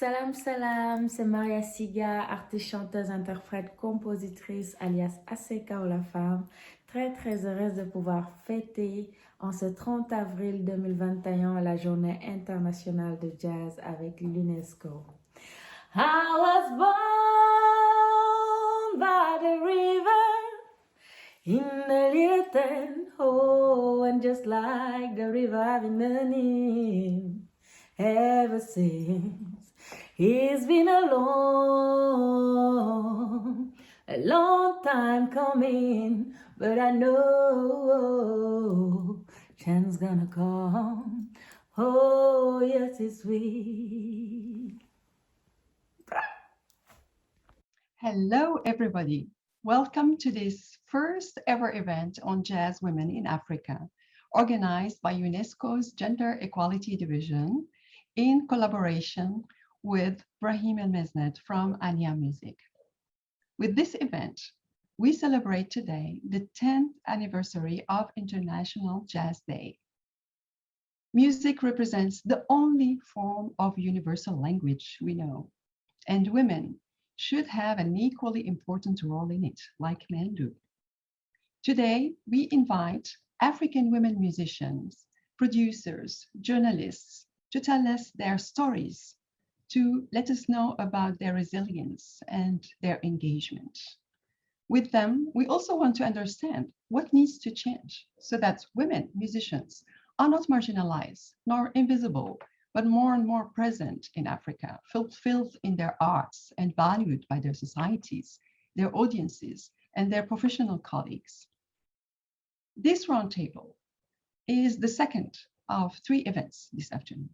Salam salam, c'est Maria Siga, artiste, chanteuse, interprète, compositrice, alias Aseka ou la femme. Très heureuse de pouvoir fêter en ce 30 avril 2021 la journée internationale de jazz avec l'UNESCO. I was born by the river in the little town, oh, and just like the river I've been running ever since. It's been a long time coming, but I know chance's gonna come. Oh, yes, it's sweet. Hello, everybody. Welcome to this first ever event on jazz women in Africa, organized by UNESCO's Gender Equality Division in collaboration with Brahim El Mesnet from Ania Music. With this event, we celebrate today the 10th anniversary of International Jazz Day. Music represents the only form of universal language we know, and women should have an equally important role in it, like men do. Today, we invite African women musicians, producers, journalists to tell us their stories, to let us know about their resilience and their engagement. With them, we also want to understand what needs to change so that women musicians are not marginalized nor invisible, but more and more present in Africa, fulfilled in their arts and valued by their societies, their audiences, and their professional colleagues. This roundtable is the second of 3 events this afternoon.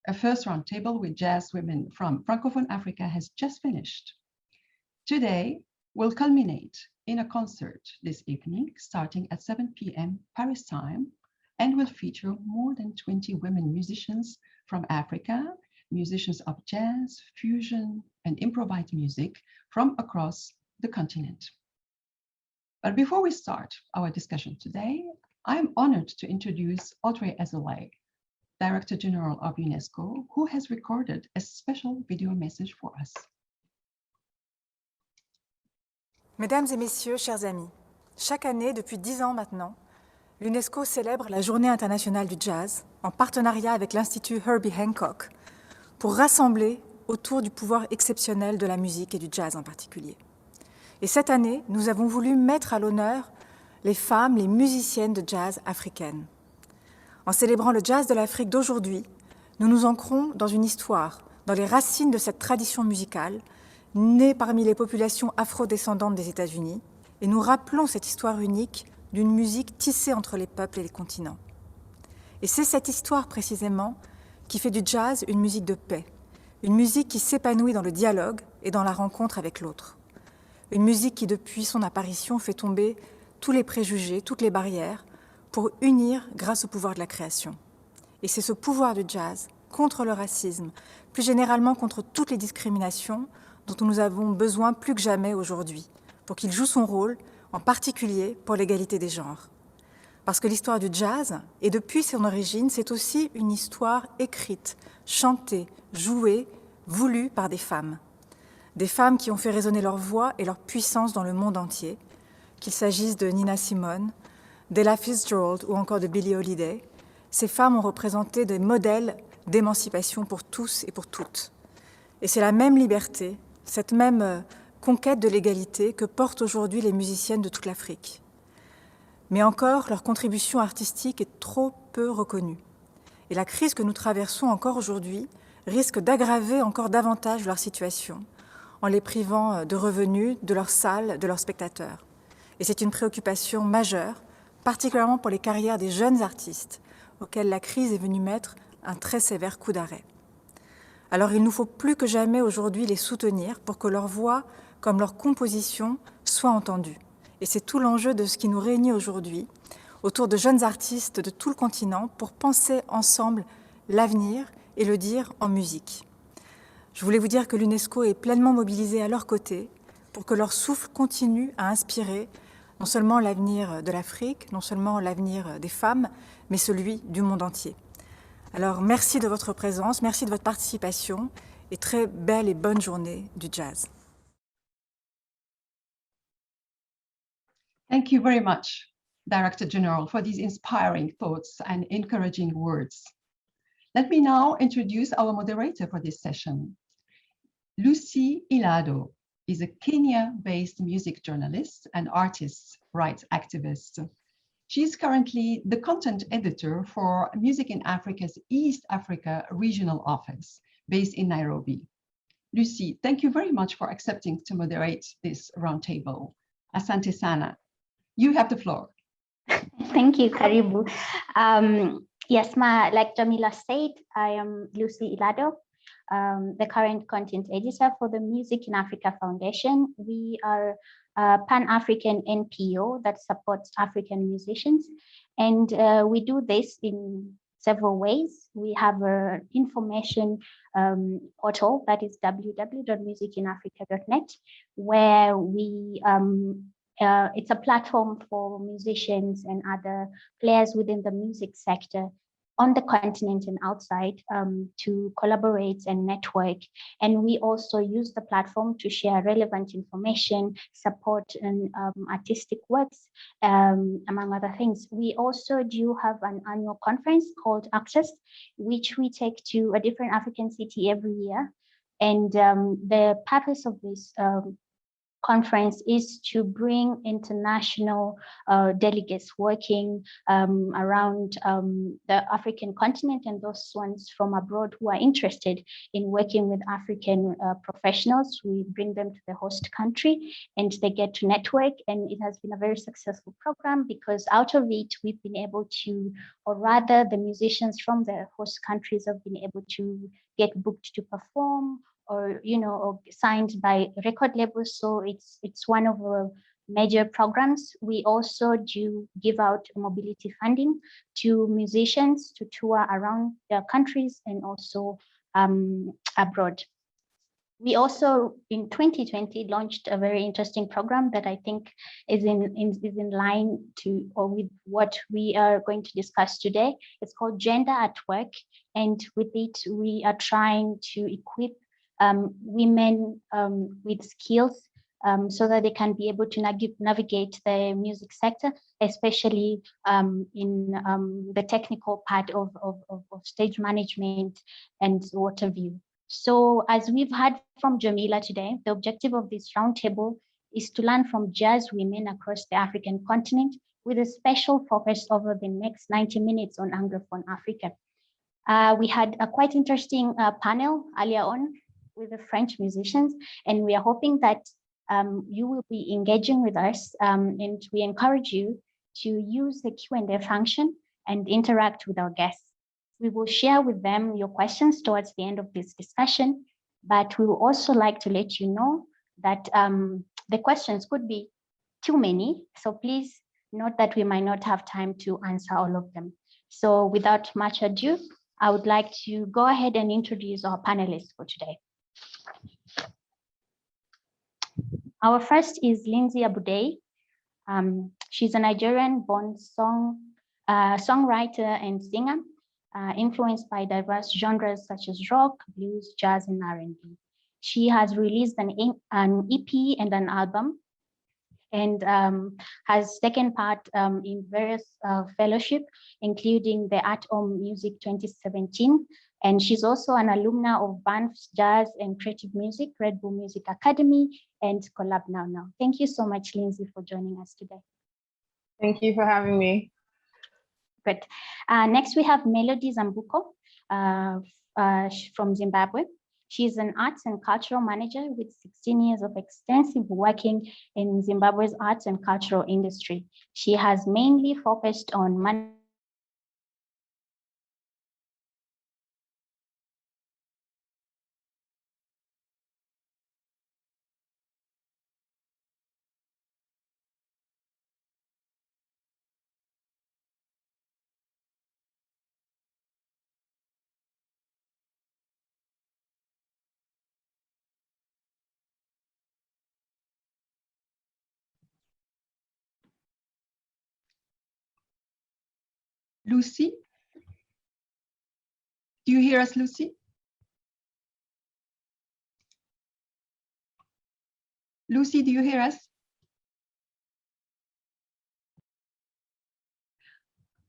A first roundtable with jazz women from Francophone Africa has just finished. Today will culminate in a concert this evening, starting at 7 p.m. Paris time, and will feature more than 20 women musicians from Africa, musicians of jazz, fusion, and improvised music from across the continent. But before we start our discussion today, I'm honored to introduce Audray Azoulay, Director General of UNESCO, who has recorded a special video message for us. Mesdames et messieurs, chers amis, chaque année, depuis 10 ans maintenant, l'UNESCO célèbre la Journée internationale du jazz en partenariat avec l'Institut Herbie Hancock pour rassembler autour du pouvoir exceptionnel de la musique et du jazz en particulier. Et cette année, nous avons voulu mettre à l'honneur les femmes, les musiciennes de jazz africaines. En célébrant le jazz de l'Afrique d'aujourd'hui, nous nous ancrons dans une histoire, dans les racines de cette tradition musicale, née parmi les populations afro-descendantes des États-Unis, et nous rappelons cette histoire unique d'une musique tissée entre les peuples et les continents. Et c'est cette histoire précisément qui fait du jazz une musique de paix, une musique qui s'épanouit dans le dialogue et dans la rencontre avec l'autre. Une musique qui, depuis son apparition, fait tomber tous les préjugés, toutes les barrières, pour unir grâce au pouvoir de la création. Et c'est ce pouvoir du jazz contre le racisme, plus généralement contre toutes les discriminations dont nous avons besoin plus que jamais aujourd'hui, pour qu'il joue son rôle, en particulier pour l'égalité des genres. Parce que l'histoire du jazz, et depuis son origine, c'est aussi une histoire écrite, chantée, jouée, voulue par des femmes. Des femmes qui ont fait résonner leur voix et leur puissance dans le monde entier, qu'il s'agisse de Nina Simone, d'Ella Fitzgerald ou encore de Billie Holiday. Ces femmes ont représenté des modèles d'émancipation pour tous et pour toutes. Et c'est la même liberté, cette même conquête de l'égalité que portent aujourd'hui les musiciennes de toute l'Afrique. Mais encore, leur contribution artistique est trop peu reconnue. Et la crise que nous traversons encore aujourd'hui risque d'aggraver encore davantage leur situation, en les privant de revenus, de leurs salles, de leurs spectateurs. Et c'est une préoccupation majeure, particulièrement pour les carrières des jeunes artistes, auxquels la crise est venue mettre un très sévère coup d'arrêt. Alors il nous faut plus que jamais aujourd'hui les soutenir pour que leur voix, comme leur composition, soient entendues. Et c'est tout l'enjeu de ce qui nous réunit aujourd'hui, autour de jeunes artistes de tout le continent, pour penser ensemble l'avenir et le dire en musique. Je voulais vous dire que l'UNESCO est pleinement mobilisée à leur côté pour que leur souffle continue à inspirer non seulement l'avenir de l'Afrique, non seulement l'avenir des femmes, mais celui du monde entier. Alors merci de votre présence, merci de votre participation et très belle et bonne journée du jazz. Thank you very much, Director General, for these inspiring thoughts and encouraging words. Let me now introduce our moderator for this session. Lucy Ilado is a Kenya-based music journalist and artist rights activist. She is currently the content editor for Music in Africa's East Africa Regional Office, based in Nairobi. Lucy, thank you very much for accepting to moderate this roundtable. Asante sana. You have the floor. Thank you, Karibu. Yes, like Jamila said, I am Lucy Ilado, the current content editor for the Music in Africa Foundation. We are a Pan-African NPO that supports African musicians. And we do this in several ways. We have an information portal that is www.musicinafrica.net, where we it's a platform for musicians and other players within the music sector on the continent and outside to collaborate and network. And we also use the platform to share relevant information, support and artistic works, among other things. We also do have an annual conference called Access, which we take to a different African city every year. And the purpose of this conference is to bring international delegates working around the African continent and those ones from abroad who are interested in working with African professionals. We bring them to the host country and they get to network, and it has been a very successful program because out of it we've been able to, or rather the musicians from the host countries have been able to get booked to perform, or or signed by record labels. So it's one of our major programs. We also do give out mobility funding to musicians to tour around their countries and also abroad. We also in 2020 launched a very interesting program that I think is in line to or with what we are going to discuss today. It's called Gender at Work, and with it we are trying to equip women with skills so that they can be able to navigate the music sector, especially in the technical part of stage management and what have you. So as we've heard from Jamila today, the objective of this roundtable is to learn from jazz women across the African continent with a special focus over the next 90 minutes on Anglophone Africa. We had a quite interesting panel earlier on with the French musicians, and we are hoping that you will be engaging with us, and we encourage you to use the Q&A function and interact with our guests. We will share with them your questions towards the end of this discussion, but we would also like to let you know that the questions could be too many, so please note that we might not have time to answer all of them. So without much ado, I would like to go ahead and introduce our panelists for today. Our first is Lindsay Abuday. She's a Nigerian-born songwriter and singer, influenced by diverse genres such as rock, blues, jazz, and R&B. She has released an EP and an album, and has taken part in various fellowship, including the Art on Music 2017. And she's also an alumna of Banff's Jazz and Creative Music, Red Bull Music Academy, and Collab Now. Thank you so much, Lindsay, for joining us today. Thank you for having me. Good. Next, we have Melody Zambucco from Zimbabwe. She's an arts and cultural manager with 16 years of extensive working in Zimbabwe's arts and cultural industry. She has mainly focused on Lucy? Do you hear us, Lucy? Lucy, do you hear us?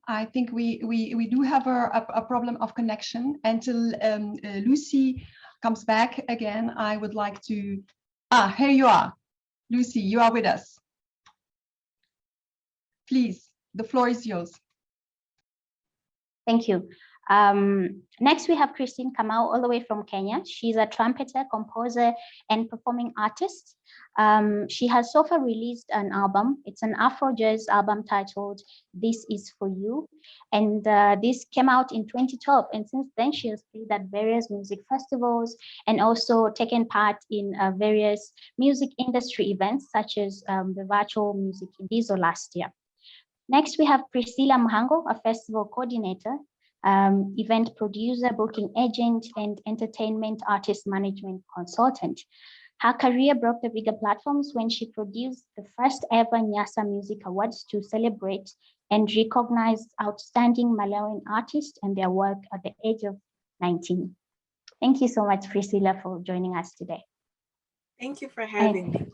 I think we do have a problem of connection. Until Lucy comes back again, I would like to, here you are. Lucy, you are with us. Please, the floor is yours. Thank you. Next, we have Christine Kamau, all the way from Kenya. She's a trumpeter, composer, and performing artist. She has so far released an album. It's an Afro jazz album titled This Is For You. And this came out in 2012. And since then, she has played at various music festivals and also taken part in various music industry events, such as the Virtual Music Indizo last year. Next, we have Priscilla Mohanko, a festival coordinator, event producer, booking agent, and entertainment artist management consultant. Her career broke the bigger platforms when she produced the first ever Nyasa Music Awards to celebrate and recognize outstanding Malawian artists and their work at the age of 19. Thank you so much, Priscilla, for joining us today. Thank you for having me.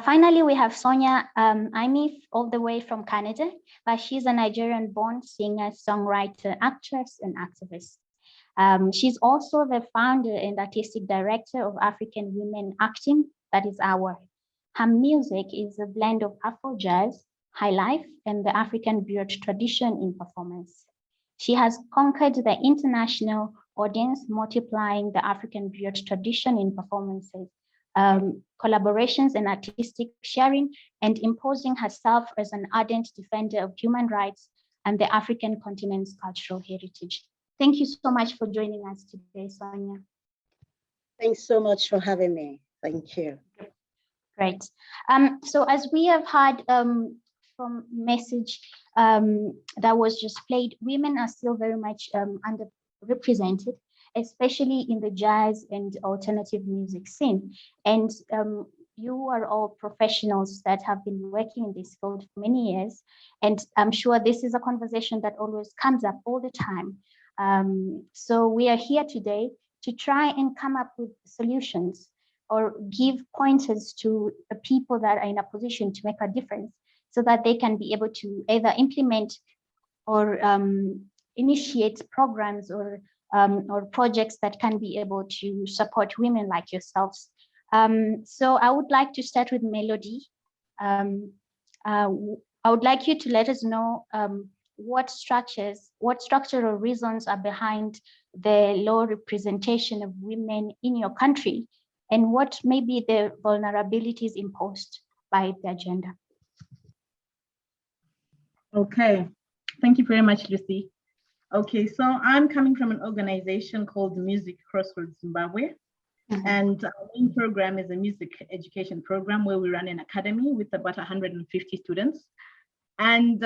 Finally, we have Sonia Aimee, all the way from Canada, but she's a Nigerian-born singer, songwriter, actress, and activist. She's also the founder and artistic director of African Women Acting, that is AWA. Her music is a blend of Afro jazz, high life, and the African griot tradition in performance. She has conquered the international audience, multiplying the African griot tradition in performances, collaborations and artistic sharing, and imposing herself as an ardent defender of human rights and the African continent's cultural heritage. Thank you so much for joining us today, Sonia. Thanks so much for having me. Thank you. Great. So as we have heard from message that was just played, women are still very much underrepresented, especially in the jazz and alternative music scene. And you are all professionals that have been working in this field for many years. And I'm sure this is a conversation that always comes up all the time. So we are here today to try and come up with solutions or give pointers to the people that are in a position to make a difference so that they can be able to either implement or initiate programs or projects that can be able to support women like yourselves. So I would like to start with Melody. I would like you to let us know what structural reasons are behind the low representation of women in your country, and what may be the vulnerabilities imposed by the agenda. Okay, thank you very much, Lucy. Okay, so I'm coming from an organization called Music Crossroads Zimbabwe. Mm-hmm. And our main program is a music education program where we run an academy with about 150 students. And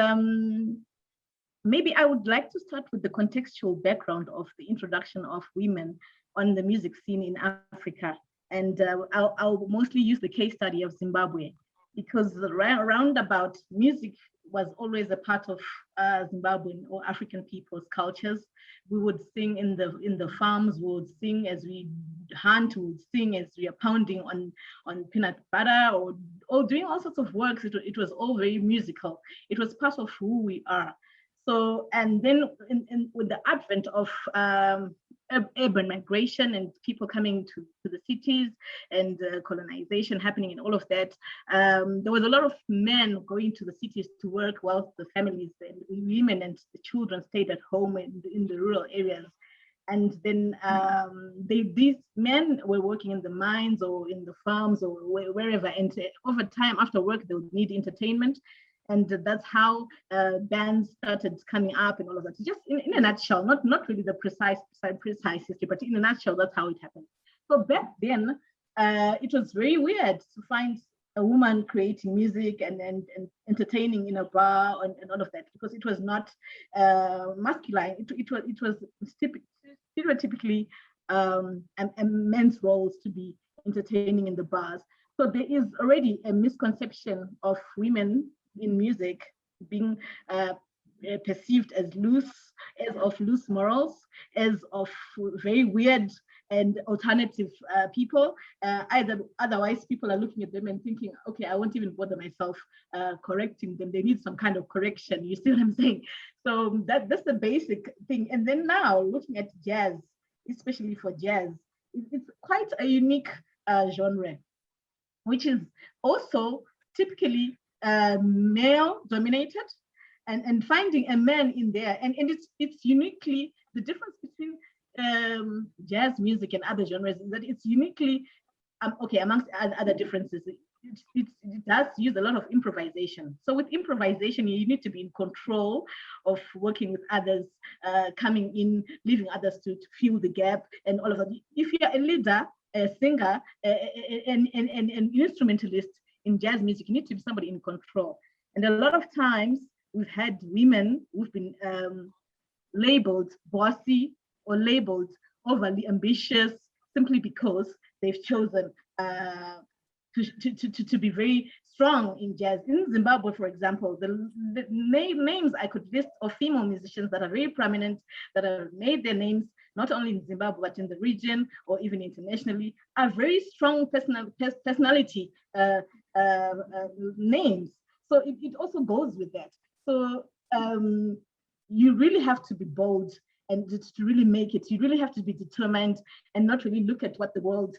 maybe I would like to start with the contextual background of the introduction of women on the music scene in Africa. And I'll mostly use the case study of Zimbabwe, because around about music was always a part of Zimbabwean or African people's cultures. We would sing in the farms, we would sing as we hunt, we would sing as we are pounding on peanut butter or doing all sorts of works. It was all very musical. It was part of who we are. So, and then with the advent of urban migration and people coming to the cities and colonization happening and all of that, there was a lot of men going to the cities to work whilst the families and women and the children stayed at home in the rural areas. And then these men were working in the mines or in the farms or wherever, and over time after work they would need entertainment. And that's how bands started coming up and all of that. Just in a nutshell, not really the precise history, but in a nutshell, that's how it happened. So back then, it was very weird to find a woman creating music and entertaining in a bar and all of that, because it was not masculine. It was stereotypically a men's roles to be entertaining in the bars. So there is already a misconception of women in music being perceived as loose, as of loose morals, as of very weird and alternative people. Otherwise, people are looking at them and thinking, okay, I won't even bother myself correcting them. They need some kind of correction. You see what I'm saying? So that's the basic thing. And then now looking at jazz, especially for jazz, it's quite a unique genre, which is also typically male dominated, and finding a man in there, and it's uniquely, the difference between jazz music and other genres is that it's uniquely, okay, amongst other differences, it does use a lot of improvisation. So with improvisation, you need to be in control of working with others, coming in, leaving others to fill the gap and all of that. If you're a leader, a singer, an instrumentalist in jazz music, you need to be somebody in control. And a lot of times we've had women who've been labeled bossy or labeled overly ambitious simply because they've chosen to be very strong in jazz. In Zimbabwe, for example, the names I could list of female musicians that are very prominent, that have made their names not only in Zimbabwe, but in the region or even internationally, are very strong personality names. So it also goes with that. So you really have to be bold, and to really make it, you really have to be determined and not really look at what the world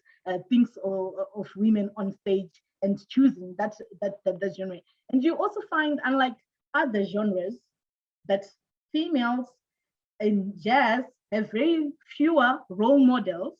thinks of women on stage and choosing that genre. And you also find, unlike other genres, that females in jazz have very fewer role models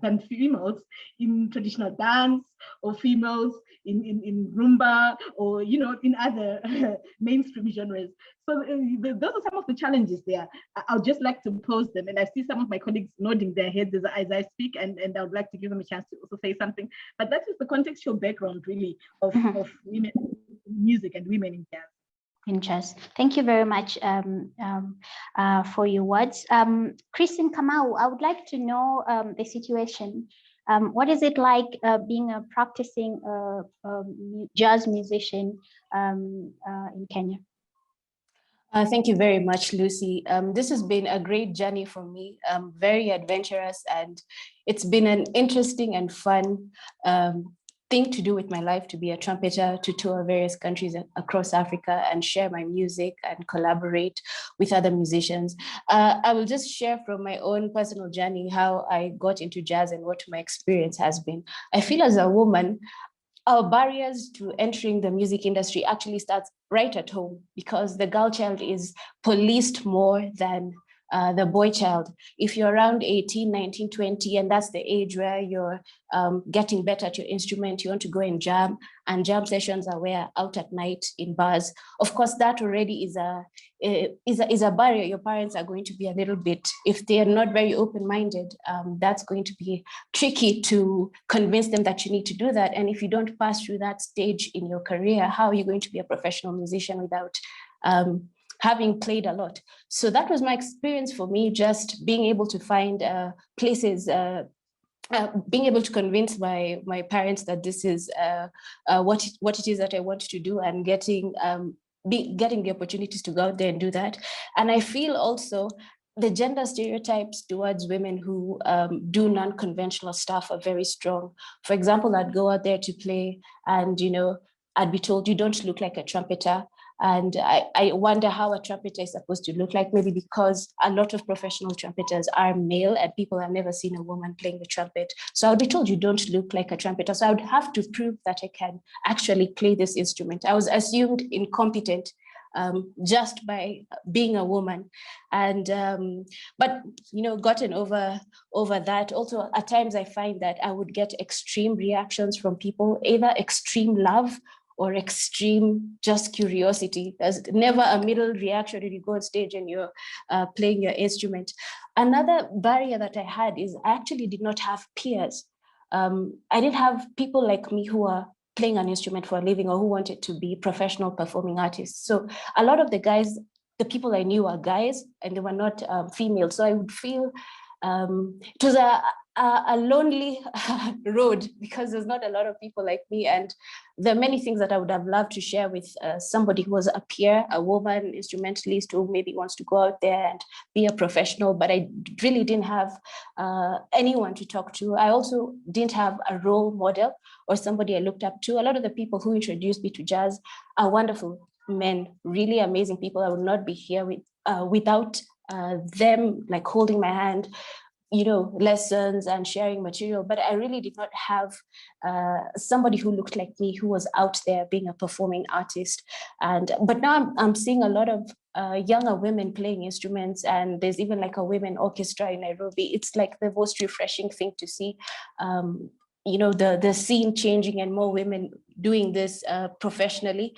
than females in traditional dance, or females in rumba, or in other mainstream genres. So those are some of the challenges there. I'll just like to pose them, and I see some of my colleagues nodding their heads as I speak, and I would like to give them a chance to also say something. But that is the contextual background, really, of women in music and women in jazz. In jazz. Thank you very much for your words. Chris and Kamau, I would like to know the situation. What is it like being a practicing jazz musician in Kenya? Thank you very much, Lucy. This has been a great journey for me, very adventurous, and it's been an interesting and fun thing to do with my life, to be a trumpeter, to tour various countries across Africa and share my music and collaborate with other musicians. I will just share from my own personal journey how I got into jazz and what my experience has been. I feel as a woman, our barriers to entering the music industry actually starts right at home, because the girl child is policed more than the boy child. If you're around 18, 19, 20, and that's the age where you're getting better at your instrument, you want to go and jam sessions are where out at night in bars. Of course, that already is a barrier. Your parents are going to be a little bit, if they're not very open-minded, that's going to be tricky to convince them that you need to do that. And if you don't pass through that stage in your career, how are you going to be a professional musician without having played a lot? So that was my experience for me, just being able to find places, being able to convince my parents that this is what it is that I want to do, and getting the opportunities to go out there and do that. And I feel also the gender stereotypes towards women who do non-conventional stuff are very strong. For example, I'd go out there to play, and I'd be told, you don't look like a trumpeter. And I wonder how a trumpeter is supposed to look like, maybe because a lot of professional trumpeters are male and people have never seen a woman playing the trumpet. So I would be told, you don't look like a trumpeter. So I would have to prove that I can actually play this instrument. I was assumed incompetent just by being a woman. And but gotten over that. Also, at times I find that I would get extreme reactions from people, either extreme love or extreme just curiosity. There's never a middle reaction when you go on stage and you're playing your instrument. Another barrier that I had is I actually did not have peers. I didn't have people like me who are playing an instrument for a living or who wanted to be professional performing artists. So a lot of the people I knew are guys, and they were not female. So I would feel It was a lonely road because there's not a lot of people like me, and there are many things that I would have loved to share with somebody who was a peer, a woman instrumentalist who maybe wants to go out there and be a professional, but I really didn't have anyone to talk to. I also didn't have a role model or somebody I looked up to. A lot of the people who introduced me to jazz are wonderful men, really amazing people. I would not be here without them like holding my hand, lessons and sharing material. But I really did not have somebody who looked like me, who was out there being a performing artist. But now I'm seeing a lot of younger women playing instruments, and there's even like a women orchestra in Nairobi. It's like the most refreshing thing to see. The scene changing and more women doing this professionally.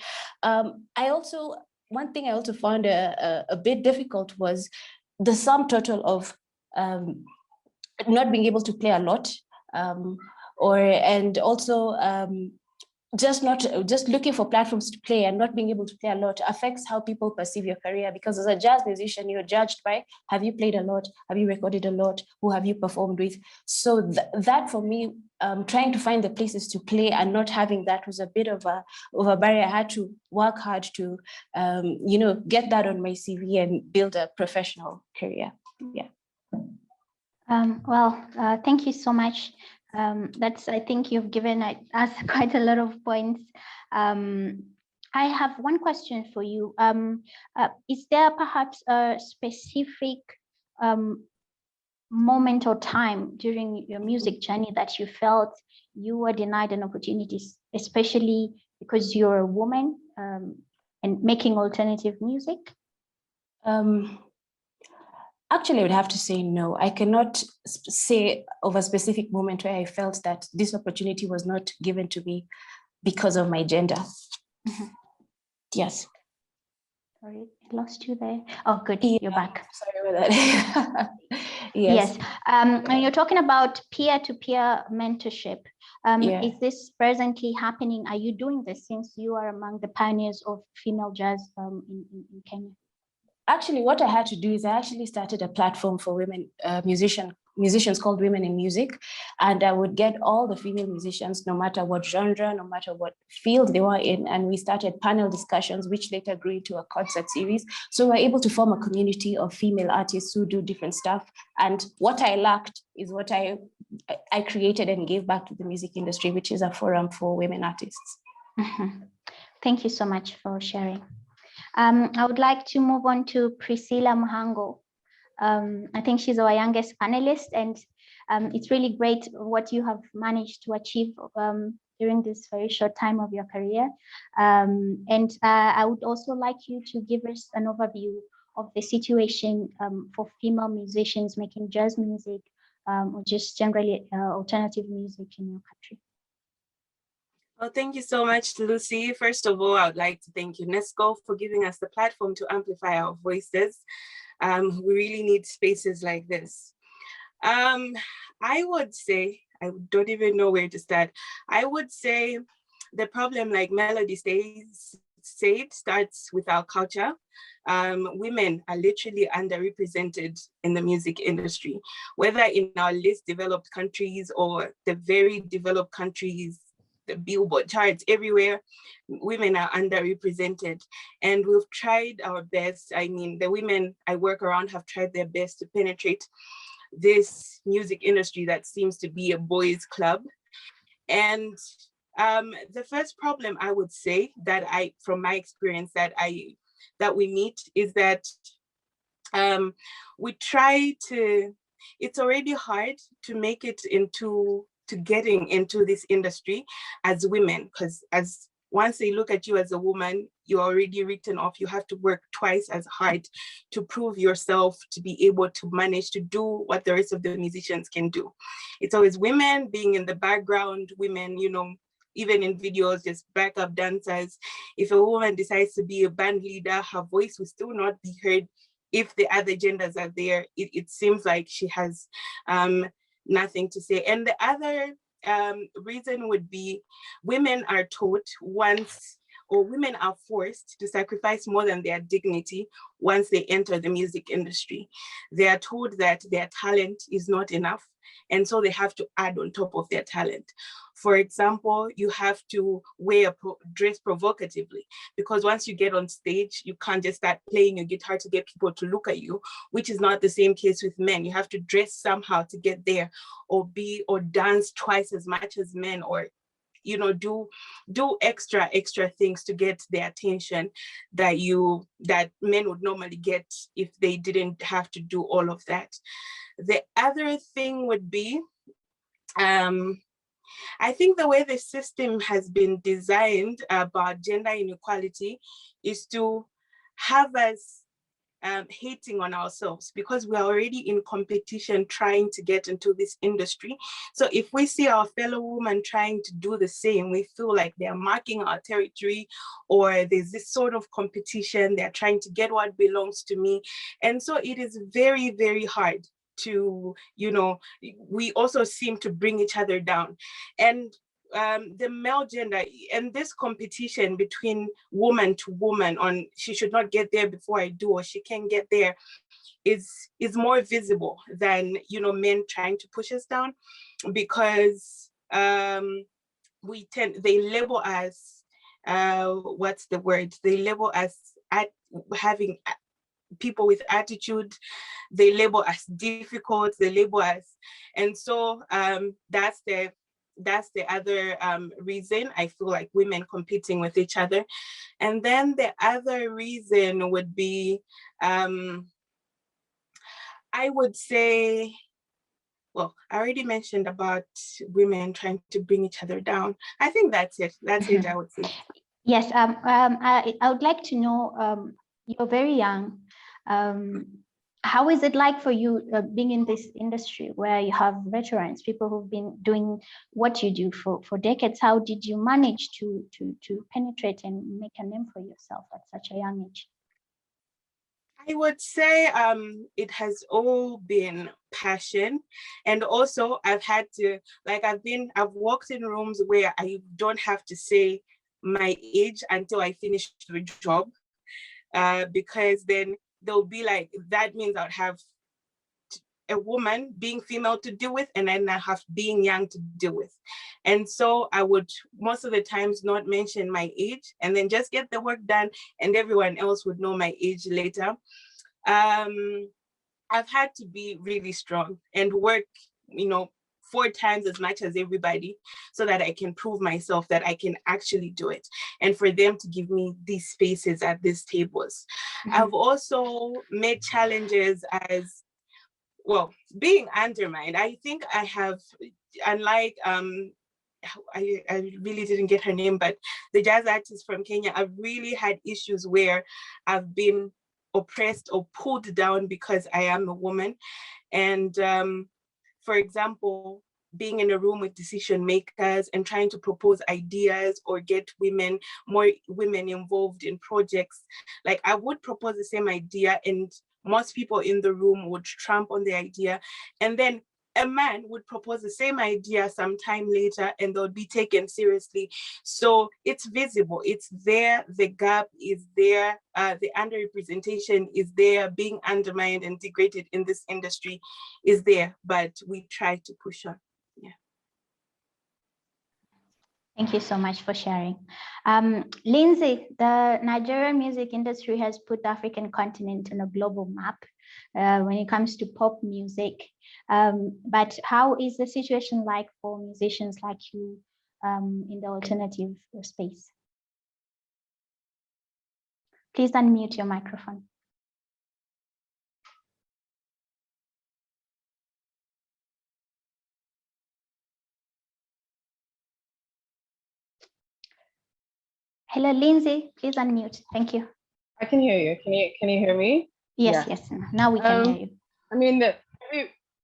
One thing I also found a bit difficult was the sum total of not being able to play a lot, and also just looking for platforms to play and not being able to play a lot affects how people perceive your career. Because as a jazz musician, you're judged by, have you played a lot? Have you recorded a lot? Who have you performed with? So that for me, trying to find the places to play and not having that was a bit of a barrier. I had to work hard to, get that on my CV and build a professional career. Yeah. Thank you so much. I think you've given us quite a lot of points. I have one question for you. Is there perhaps a specific moment or time during your music journey that you felt you were denied an opportunity, especially because you're a woman and making alternative music? Actually, I would have to say no. I cannot say of a specific moment where I felt that this opportunity was not given to me because of my gender. Mm-hmm. Yes. Sorry, I lost you there. Oh, good, yeah, you're back. Sorry about that. Yes. And you're talking about peer-to-peer mentorship. Is this presently happening? Are you doing this since you are among the pioneers of female jazz in Kenya? Actually, what I had to do is I actually started a platform for women musicians called Women in Music. And I would get all the female musicians, no matter what genre, no matter what field they were in. And we started panel discussions, which later grew into a concert series. So we're able to form a community of female artists who do different stuff. And what I lacked is what I created and gave back to the music industry, which is a forum for women artists. Mm-hmm. Thank you so much for sharing. I would like to move on to Priscilla Mohanko. I think she's our youngest panelist, and it's really great what you have managed to achieve during this very short time of your career. I would also like you to give us an overview of the situation for female musicians making jazz music or just generally alternative music in your country. Well, thank you so much, Lucy. First of all, I would like to thank UNESCO for giving us the platform to amplify our voices. We really need spaces like this. I would say, I don't even know where to start. I would say the problem, like Melody said, starts with our culture. Women are literally underrepresented in the music industry, whether in our least developed countries or the very developed countries, the Billboard charts everywhere, women are underrepresented. And we've tried our best. I mean, the women I work around have tried their best to penetrate this music industry that seems to be a boys' club. And the first problem I would say that from my experience that we meet is that we try to, it's already hard to make it to getting into this industry as women, because once they look at you as a woman, you're already written off. You have to work twice as hard to prove yourself, to be able to manage to do what the rest of the musicians can do. It's always women being in the background, women, even in videos, just backup dancers. If a woman decides to be a band leader, her voice will still not be heard. If the other genders are there, it seems like she has nothing to say. And the other reason would be women are taught once or women are forced to sacrifice more than their dignity once they enter the music industry. They are told that their talent is not enough, and so they have to add on top of their talent. For example, you have to dress provocatively, because once you get on stage, you can't just start playing your guitar to get people to look at you, which is not the same case with men. You have to dress somehow to get there, or dance twice as much as men, or do extra things to get the attention that men would normally get if they didn't have to do all of that. The other thing would be, I think the way the system has been designed about gender inequality is to have us hating on ourselves, because we're already in competition trying to get into this industry. So if we see our fellow women trying to do the same, we feel like they're marking our territory, or there's this sort of competition, they're trying to get what belongs to me. And so it is very, very hard to, we also seem to bring each other down. And the male gender and this competition between woman to woman on she should not get there before I do, or she can get there, is more visible than men trying to push us down, because they label us what's the word? They label us at having people with attitude, they label us difficult, they label us, and so that's the other reason I feel like women competing with each other. And then the other reason would be, I would say, well, I already mentioned about women trying to bring each other down. I think that's it. That's it, I would say. Yes, I would like to know, you're very young. How is it like for you being in this industry where you have veterans, people who've been doing what you do for decades? How did you manage to penetrate and make a name for yourself at such a young age? I would say it has all been passion, and also I've had to, I've walked in rooms where I don't have to say my age until I finish the job, because then they'll be like, that means I'll have a woman being female to deal with, and then I have being young to deal with. And so I would most of the times not mention my age, and then just get the work done, and everyone else would know my age later. I've had to be really strong and work, 4 times as much as everybody, so that I can prove myself that I can actually do it, and for them to give me these spaces at these tables. Mm-hmm. I've also made challenges as, well, being undermined. I think I have, unlike, I really didn't get her name, but the jazz artist from Kenya, I've really had issues where I've been oppressed or pulled down because I am a woman. And for example, being in a room with decision makers and trying to propose ideas or get more women involved in projects. Like, I would propose the same idea and most people in the room would tramp on the idea. And then a man would propose the same idea sometime later and they'll be taken seriously. So it's visible, it's there, the gap is there, the underrepresentation is there, being undermined and degraded in this industry is there, but we try to push on. Yeah. Thank you so much for sharing. Lindsay, the Nigerian music industry has put the African continent on a global map when it comes to pop music. But how is the situation like for musicians like you in the alternative space? Please unmute your microphone. Hello, Lindsay, please unmute. Thank you. I can hear you. Can you hear me? Yes, yes. Now we can hear you. I mean,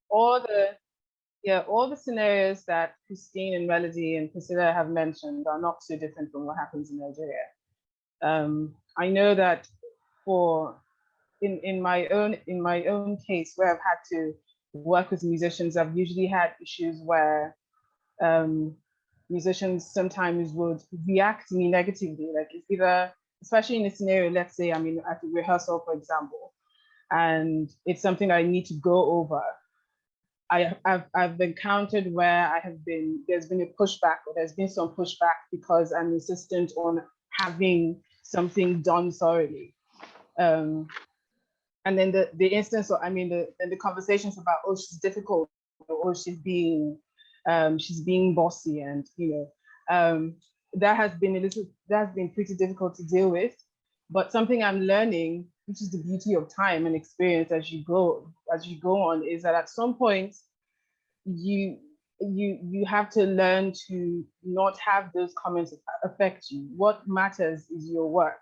all the scenarios that Christine and Melody and Priscilla have mentioned are not so different from what happens in Nigeria. I know that in my own case, where I've had to work with musicians, I've usually had issues where musicians sometimes would react to me negatively. Like it's either, especially in a scenario, let's say I'm at a rehearsal, for example, and it's something I need to go over. I've encountered where there's been a pushback, or there's been some pushback because I'm insistent on having something done thoroughly. And then the instance, the conversations about, oh, she's difficult, or she's being bossy, and that has been pretty difficult to deal with. But something I'm learning, which is the beauty of time and experience as you go on, is that at some point you have to learn to not have those comments affect you. What matters is your work.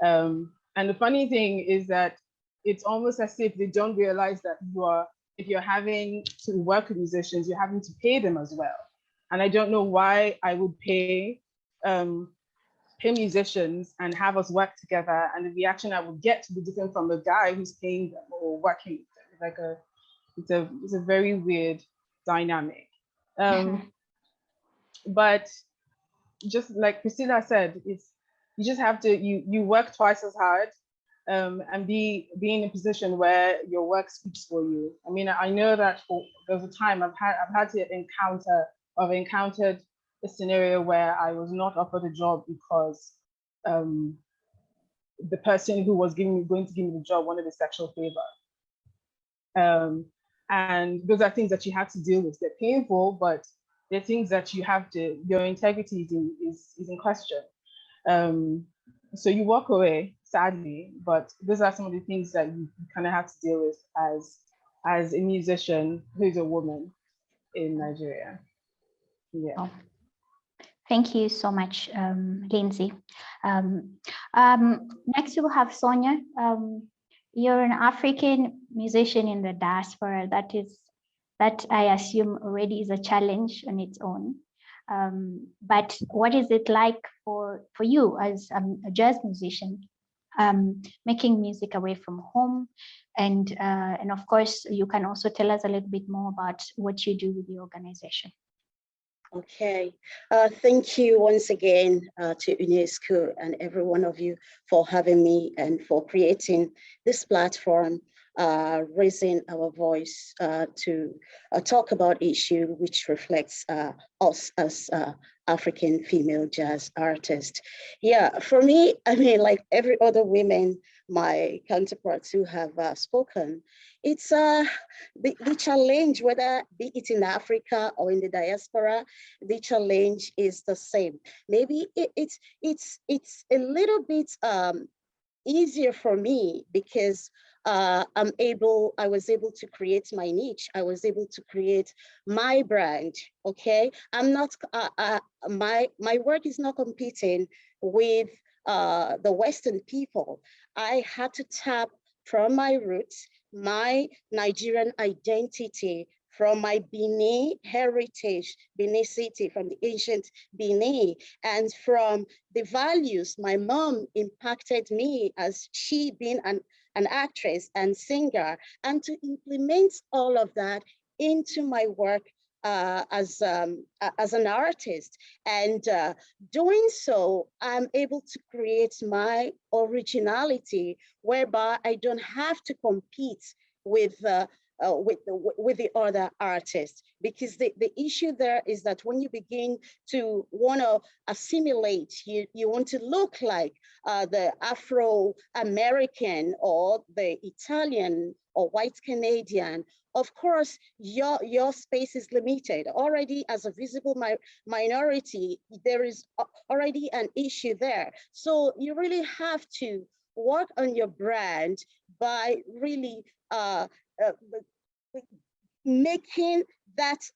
And the funny thing is that it's almost as if they don't realize that if you're having to work with musicians, you're having to pay them as well. And I don't know why I would pay musicians and have us work together, and the reaction I would get to be different from the guy who's paying them or working with them. It's a very weird dynamic. But just like Priscilla said, you just have to you work twice as hard, and be in a position where your work speaks for you. I mean, I know that there's a time I've encountered a scenario where I was not offered a job because the person who was going to give me the job wanted a sexual favor. And those are things that you have to deal with. They're painful, but they're things that your integrity is in question. So you walk away, sadly, but those are some of the things that you kind of have to deal with as a musician who's a woman in Nigeria. Yeah. Oh. Thank you so much, Lindsay. Next, we'll have Sonia. You're an African musician in the diaspora. That I assume already is a challenge on its own. But what is it like for you as a jazz musician, making music away from home? And of course, you can also tell us a little bit more about what you do with the organization. Okay, thank you once again to UNESCO and every one of you for having me and for creating this platform, raising our voice to talk about issue which reflects us as African female jazz artists. Yeah, for me, I mean, like every other women, my counterparts who have spoken, it's the challenge, whether be it in Africa or in the diaspora, the challenge is the same. Maybe it's a little bit easier for me because I was able to create my niche. I was able to create my brand. Okay, I'm not my work is not competing with the Western people. I had to tap from my roots, my Nigerian identity, from my Benin heritage, Benin City, from the ancient Benin, and from the values my mom impacted me as she being an actress and singer, and to implement all of that into my work as an artist. And doing so, I'm able to create my originality, whereby I don't have to compete with the other artists, because the issue there is that when you begin to want to assimilate, you want to look like the Afro-American or the Italian or white Canadian. Of course, your space is limited. Already as a visible minority, there is already an issue there. So you really have to work on your brand by really making that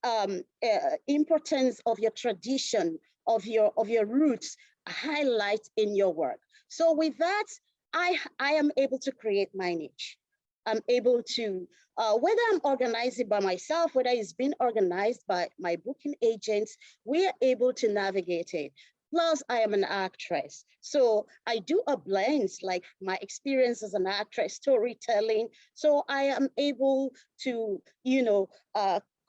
importance of your tradition, of your roots, highlight in your work. So with that, I am able to create my niche. I'm able to, whether I'm organizing by myself, whether it's been organized by my booking agents, we're able to navigate it. Plus, I am an actress. So I do a blend, like my experience as an actress, storytelling. So I am able to,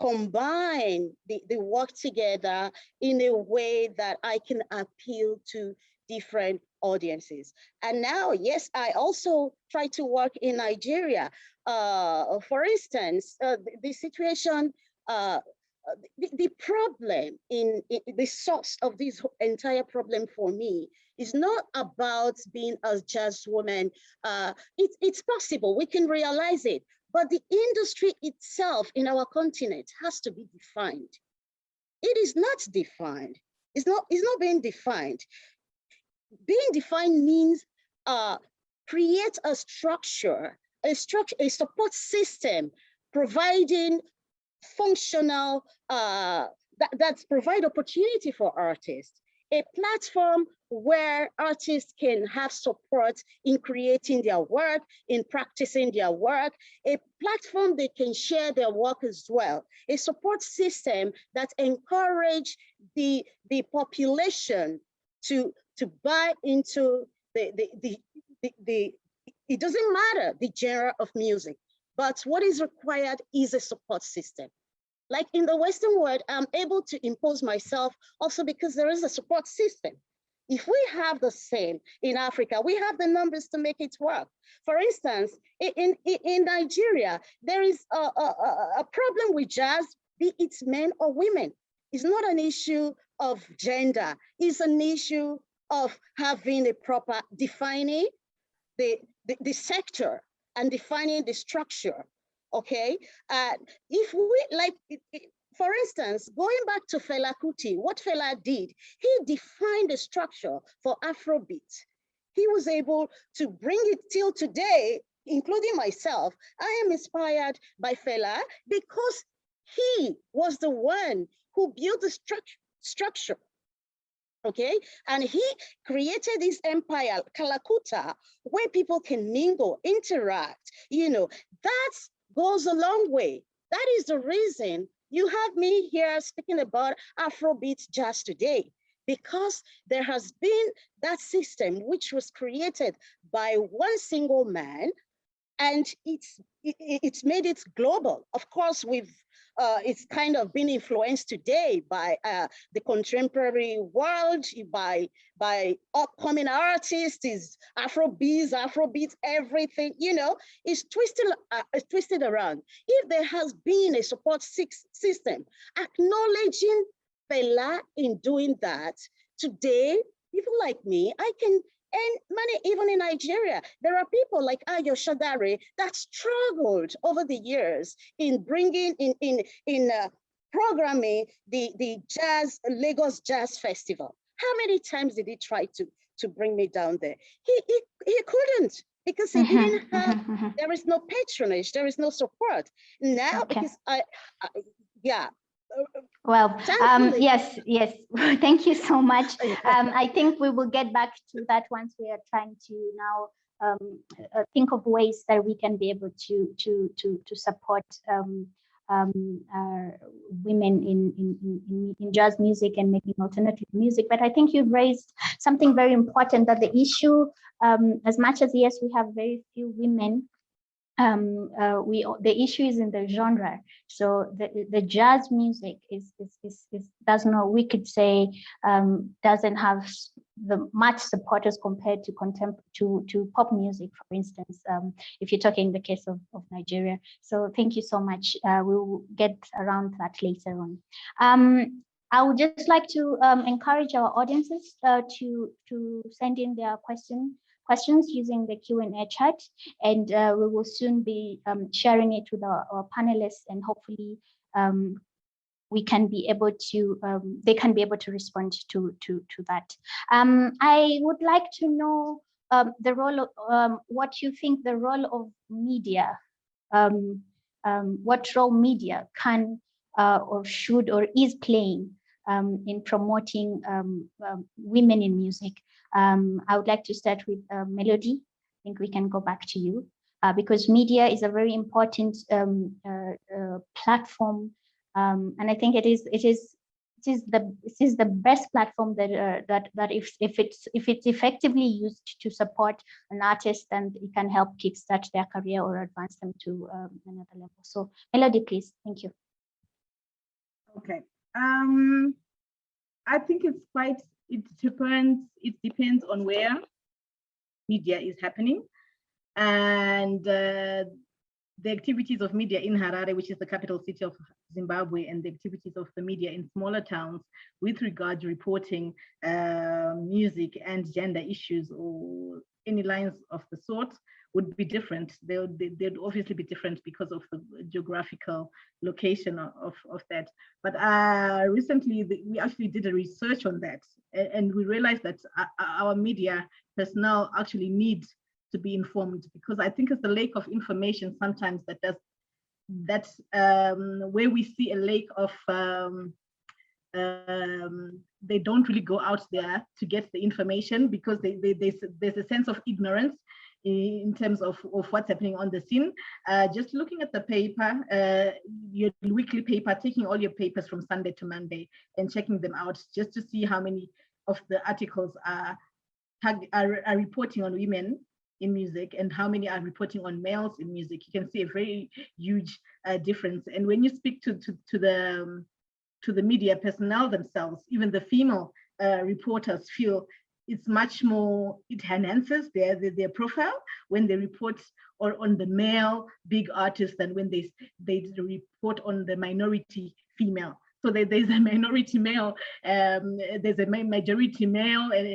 combine the work together in a way that I can appeal to different audiences. And now, yes, I also try to work in Nigeria. For instance, the situation, the problem in the source of this entire problem for me is not about being a jazz woman. It's possible, we can realize it, but the industry itself in our continent has to be defined. It is not defined. It's not being defined. Being defined means create a structure, a support system providing functional, that provide opportunity for artists, a platform where artists can have support in creating their work, in practicing their work, a platform they can share their work as well, a support system that encourage the population to buy into it doesn't matter the genre of music, but what is required is a support system. Like in the Western world, I'm able to impose myself also because there is a support system. If we have the same in Africa, we have the numbers to make it work. For instance, in Nigeria, there is a problem with jazz, be it men or women. It's not an issue of gender. It's an issue of having a proper defining the sector and defining the structure, okay? If we, like, for instance, going back to Fela Kuti, what Fela did, he defined the structure for Afrobeat. He was able to bring it till today, including myself. I am inspired by Fela because he was the one who built the structure. Okay, and he created this empire, Kalakuta, where people can mingle, interact, you know, that goes a long way. That is the reason you have me here speaking about Afrobeat jazz today, because there has been that system which was created by one single man, and it's made it global. Of course, it's kind of been influenced today by the contemporary world, by upcoming artists, is Afrobeats, everything, you know, is twisted around. If there has been a support system acknowledging Fela in doing that, today, people like me, I can earn money even in Nigeria. There are people like Ayo Shadare that struggled over the years in bringing, in programming the Lagos Jazz Festival. How many times did he try to bring me down there? He couldn't, because he didn't have, there is no patronage, there is no support. Now, Okay. because yeah. Well, yes. Thank you so much. I think we will get back to that once we are trying to now think of ways that we can be able to support women in jazz music and making alternative music. But I think you've raised something very important, that the issue, as much as yes, we have very few women, the issue is in the genre. So the jazz music does not, we could say, doesn't have the much support as compared to pop music, for instance, if you're talking the case of Nigeria. So thank you so much. We'll get around that later on. I would just like to encourage our audiences to send in their questions using the Q&A chat, and we will soon be sharing it with our panelists, and hopefully we can be able to, they can be able to respond to that. I would like to know the role of, what you think the role of media, what role media can or should or is playing in promoting women in music. I would like to start with Melody. I think we can go back to you because media is a very important platform, and I think it is the best platform that if it's effectively used to support an artist, then it can help kickstart their career or advance them to another level. So Melody, please. Thank you. Okay. I think it depends on where media is happening, and the activities of media in Harare, which is the capital city of Zimbabwe, and the activities of the media in smaller towns with regard to reporting music and gender issues or any lines of the sort would be different. They'd obviously be different because of the geographical location of that. But recently, we actually did a research on that, and we realized that our media personnel actually need to be informed, because I think it's the lack of information sometimes that's where we see a lack of they don't really go out there to get the information, because there's a sense of ignorance in terms of what's happening on the scene. Just looking at the paper, your weekly paper, taking all your papers from Sunday to Monday and checking them out just to see how many of the articles are reporting on women in music and how many are reporting on males in music. You can see a very huge difference. And when you speak to the media personnel themselves, even the female reporters feel it's much more, it enhances their profile when they report on the male big artists than when they report on the minority female. So there's a minority male, there's a majority male, and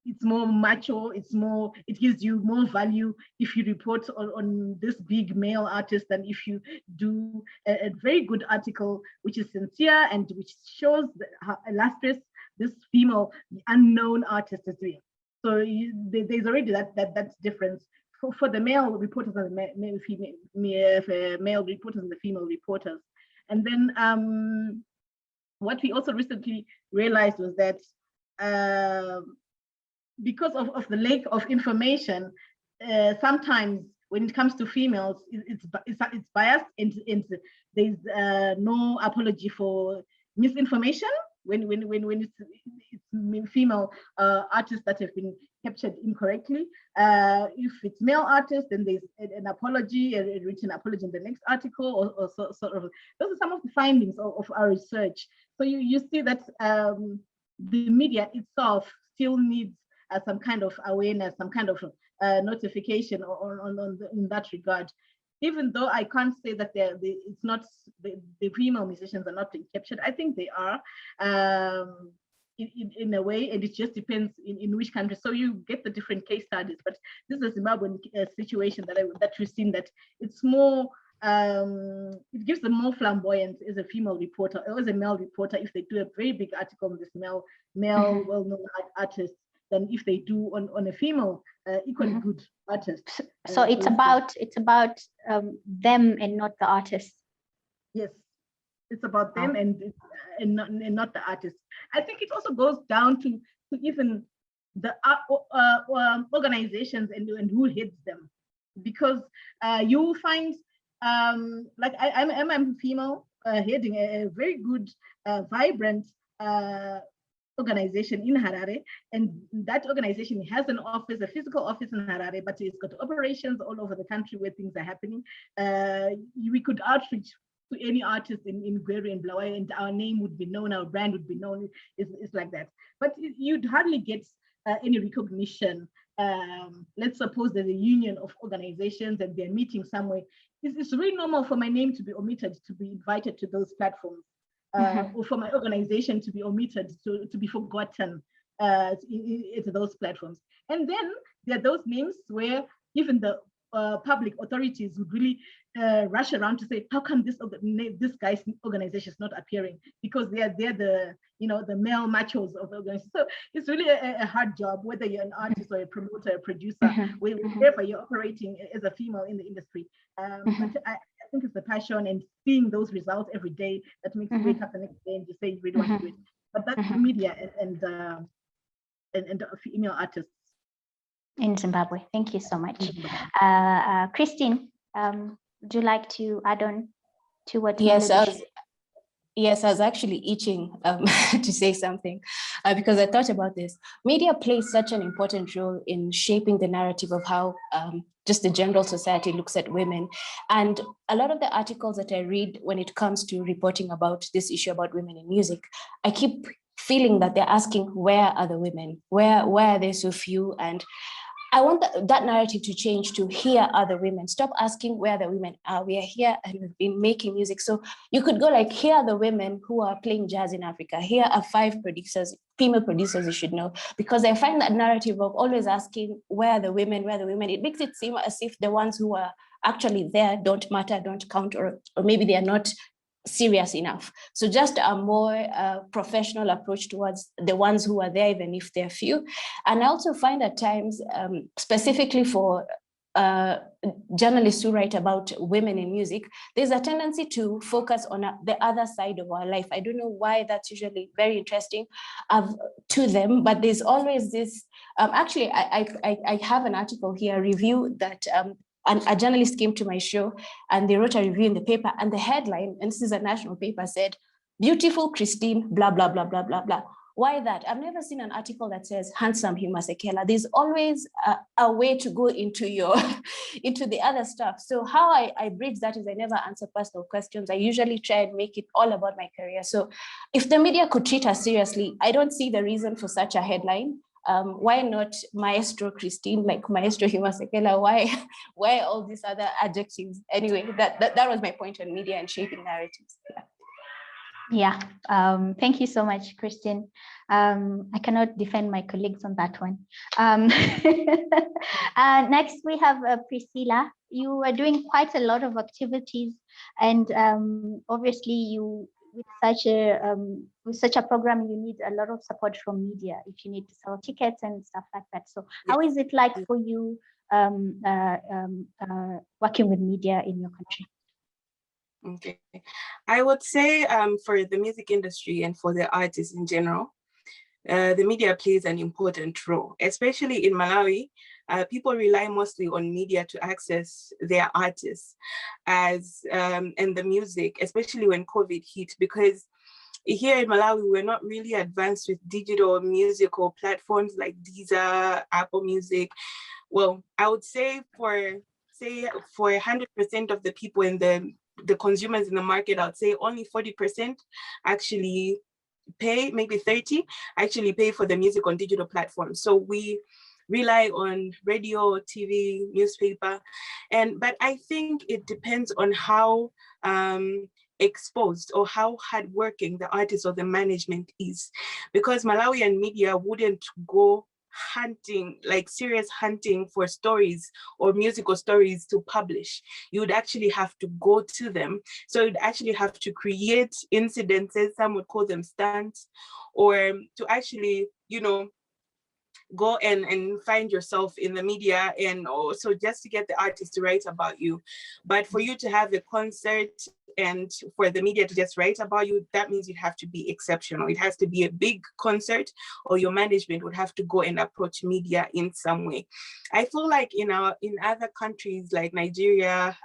it's more macho, it gives you more value if you report on this big male artist than if you do a very good article which is sincere and which shows how illustrates this female unknown artist is doing. So there's already that difference for the male reporters and the male reporters and the female reporters. And then what we also recently realized was that because of the lack of information, sometimes when it comes to females, it's biased, and there's no apology for misinformation when it's female artists that have been captured incorrectly. If it's male artists, then there's an apology, a written apology in the next article, or sort of. Those are some of the findings of our research. So you see that the media itself still needs some kind of awareness, some kind of notification in that regard. Even though I can't say that it's not the female musicians are not being captured, I think they are in a way, and it just depends in which country. So you get the different case studies, but this is a Zimbabwean situation that we've seen, that it's more. It gives them more flamboyance as a female reporter or as a male reporter if they do a very big article on this male well-known artist than if they do on a female equally good artist. So it's about them and not the artist. Yes, it's about them and not the artist. I think it also goes down to even the organizations and who heads them, because you will find like I'm a female heading a very good, vibrant organization in Harare, and that organization has an office, a physical office in Harare, but it's got operations all over the country where things are happening. We could outreach to any artist in Gweri and Blawayo, and our name would be known, our brand would be known. It's like that. But you'd hardly get any recognition. Let's suppose there's a union of organizations and they're meeting somewhere. It's really normal for my name to be omitted, to be invited to those platforms. Or for my organization to be omitted, to be forgotten at those platforms. And then there are those names where even the public authorities would really rush around to say, how come this guy's organization is not appearing? Because they're the male machos of the organization. So it's really a hard job, whether you're an artist or a promoter, a producer, wherever you're operating as a female in the industry. But I think it's the passion and seeing those results every day that makes you wake up the next day and you say you really want to do it. But that's the media and female artists in Zimbabwe. Thank you so much. Christine, would you like to add on to what? Yes, Yes, I was actually itching to say something because I thought about this. Media plays such an important role in shaping the narrative of how just the general society looks at women. And a lot of the articles that I read when it comes to reporting about this issue about women in music, I keep feeling that they're asking, where are the women? Where are they so few? And I want that narrative to change to here are the women. Stop asking where the women are. We are here and we've been making music. So you could go like, here are the women who are playing jazz in Africa. Here are 5 producers, female producers you should know. Because I find that narrative of always asking where are the women, it makes it seem as if the ones who are actually there don't matter, don't count, or maybe they are not serious enough. So just a more professional approach towards the ones who are there, even if they're few. And I also find at times, specifically for journalists who write about women in music, there's a tendency to focus on the other side of our life. I don't know why that's usually very interesting to them, but there's always this, actually, I have an article here, a review that and a journalist came to my show and they wrote a review in the paper, and the headline, and this is a national paper, said, "Beautiful Christine, blah, blah, blah, blah, blah, blah." Why that? I've never seen an article that says handsome Hugh Masekela. There's always a way to go into your into the other stuff. So how I bridge that is I never answer personal questions. I usually try and make it all about my career. So if the media could treat us seriously, I don't see the reason for such a headline. Why not Maestro Christine, like Maestro Hugh Masekela? Why all these other adjectives? Anyway, that was my point on media and shaping narratives. Yeah, thank you so much, Christine. I cannot defend my colleagues on that one. Next, we have Priscilla. You are doing quite a lot of activities, and obviously, you with such a program, you need a lot of support from media if you need to sell tickets and stuff like that. So, how is it like for you working with media in your country? Okay, I would say for the music industry and for the artists in general, the media plays an important role, especially in Malawi. People rely mostly on media to access their artists and the music, especially when COVID hit, because here in Malawi, we're not really advanced with digital musical platforms like Deezer, Apple Music. Well, I would say for 100% of the people in the consumers in the market, I would say only 40% actually pay, maybe 30 actually pay for the music on digital platforms. So we rely on radio, TV, newspaper, but I think it depends on how exposed or how hardworking the artist or the management is, because Malawian media wouldn't go hunting, like serious hunting for stories or musical stories to publish. You would actually have to go to them. So you'd actually have to create incidences, some would call them stunts, or to actually, go and find yourself in the media, and also just to get the artist to write about you. But for you to have a concert and for the media to just write about you, that means you'd have to be exceptional. It has to be a big concert, or your management would have to go and approach media in some way. I feel like in other countries like Nigeria,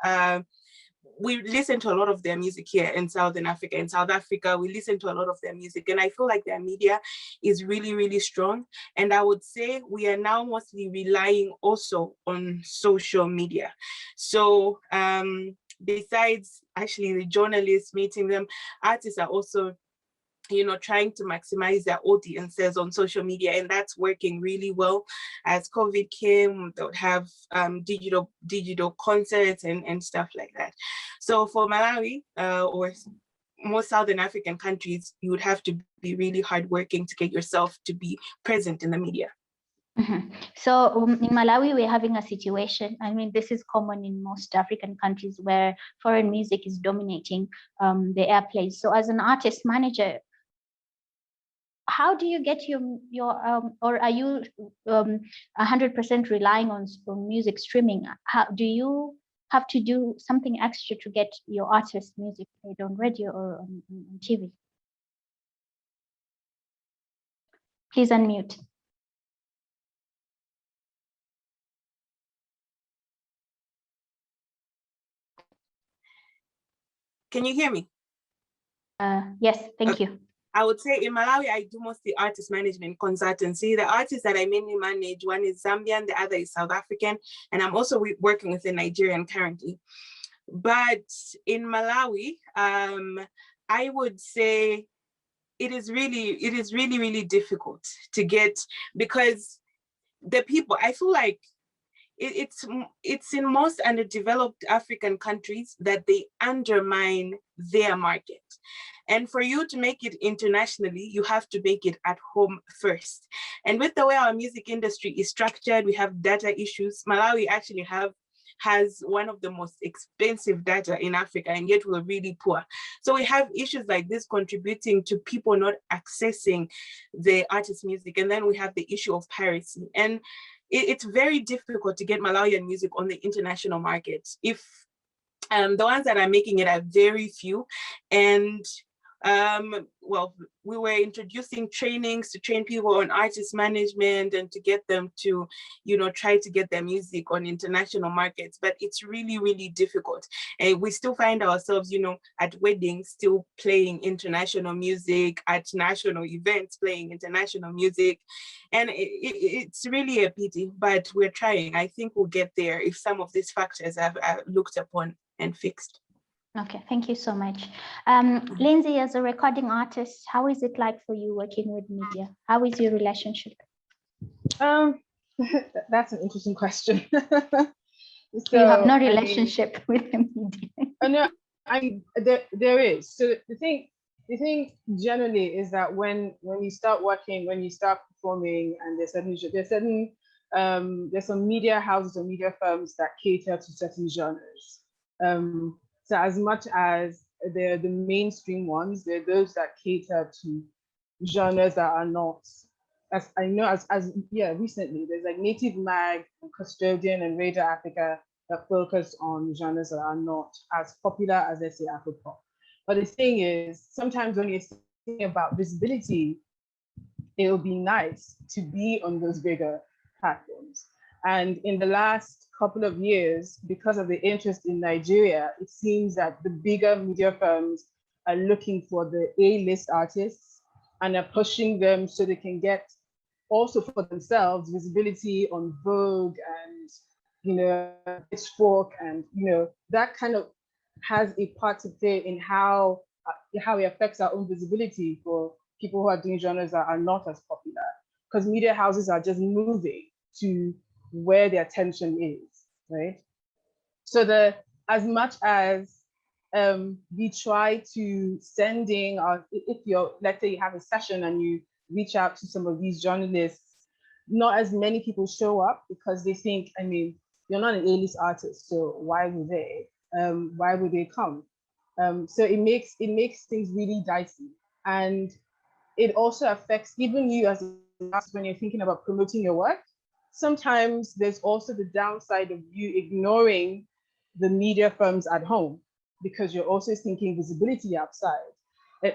we listen to a lot of their music here in Southern Africa. In South Africa, we listen to a lot of their music, and I feel like their media is really, really strong. And I would say we are now mostly relying also on social media. So besides actually the journalists meeting them, artists are also trying to maximize their audiences on social media, and that's working really well. As COVID came, they'll have digital concerts and stuff like that. So for Malawi or most Southern African countries, you would have to be really hardworking to get yourself to be present in the media. Mm-hmm. So in Malawi, we're having a situation, I mean, this is common in most African countries where foreign music is dominating the airplays. So as an artist manager, how do you get your or are you 100% relying on music streaming? How do you have to do something extra to get your artist music played on radio or on TV? Please unmute. Can you hear me? Yes, thank you. I would say in Malawi, I do mostly artist management consultancy. The artists that I mainly manage, one is Zambian, the other is South African, and I'm also working with a Nigerian currently. But in Malawi, I would say it is really difficult to get, because the people, I feel like it's in most underdeveloped African countries that they undermine their market. And for you to make it internationally, you have to make it at home first. And with the way our music industry is structured, we have data issues. Malawi actually has one of the most expensive data in Africa, and yet we're really poor. So we have issues like this contributing to people not accessing the artist music. And then we have the issue of piracy. And it's very difficult to get Malawian music on the international market. If the ones that are making it are very few. And well, we were introducing trainings to train people on artist management and to get them to, try to get their music on international markets, but it's really difficult. And we still find ourselves, at weddings still playing international music, at national events playing international music. And it's really a pity, but we're trying. I think we'll get there if some of these factors are looked upon and fixed. Okay, thank you so much. Lindsay, as a recording artist, how is it like for you working with media? How is your relationship? That's an interesting question. So, you have no relationship with the media. No, there is. So the thing generally is that when you start working, when you start performing, and there's some media houses or media firms that cater to certain genres. So as much as they're the mainstream ones, they're those that cater to genres that are not, as I know, recently there's like Native Mag, and Custodian, and Radio Africa that focus on genres that are not as popular as, let's say, Afropop. But the thing is, sometimes when you're thinking about visibility, it will be nice to be on those bigger platforms. And in the last couple of years, because of the interest in Nigeria, it seems that the bigger media firms are looking for the A-list artists and are pushing them so they can get also for themselves visibility on Vogue and, Pitchfork, and, that kind of has a part to play in how it affects our own visibility for people who are doing genres that are not as popular, because media houses are just moving to where the attention is, right? So as much as we try to sending, if let's say you have a session and you reach out to some of these journalists, not as many people show up because they think, you're not an A-list artist, so why would they come? So it makes things really dicey, and it also affects even you as an artist when you're thinking about promoting your work. Sometimes there's also the downside of you ignoring the media firms at home because you're also thinking visibility outside,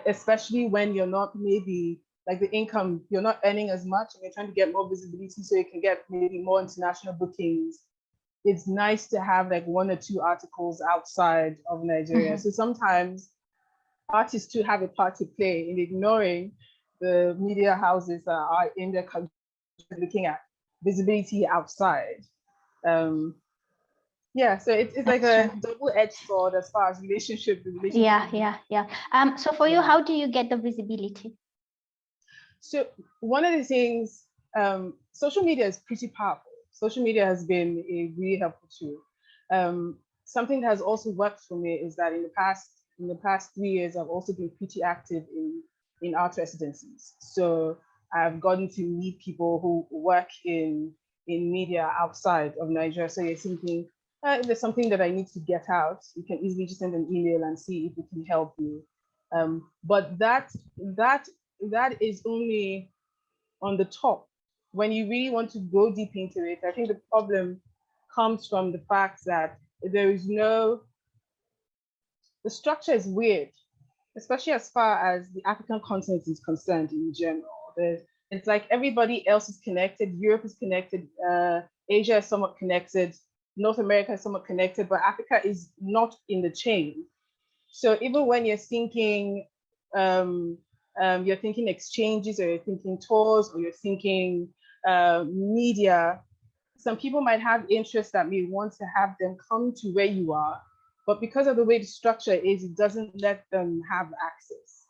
especially when you're not maybe like the income, you're not earning as much and you're trying to get more visibility so you can get maybe more international bookings. It's nice to have like 1 or 2 articles outside of Nigeria. So sometimes artists too have a part to play in ignoring the media houses that are in their country looking at visibility outside. So it's like a double-edged sword as far as relationship. Yeah. So for you, how do you get the visibility? So one of the things, social media is pretty powerful. Social media has been a really helpful tool. Something that has also worked for me is that in the past 3 years, I've also been pretty active in art residencies. So I've gotten to meet people who work in media outside of Nigeria. So you're thinking, if there's something that I need to get out, you can easily just send an email and see if it can help you. But that is only on the top. When you really want to go deep into it, I think the problem comes from the fact that the structure is weird, especially as far as the African continent is concerned in general. It's like everybody else is connected. Europe is connected. Asia is somewhat connected. North America is somewhat connected, but Africa is not in the chain. So even when you're thinking, you're thinking exchanges, or you're thinking tours, or you're thinking media. Some people might have interests that may want to have them come to where you are, but because of the way the structure is, it doesn't let them have access.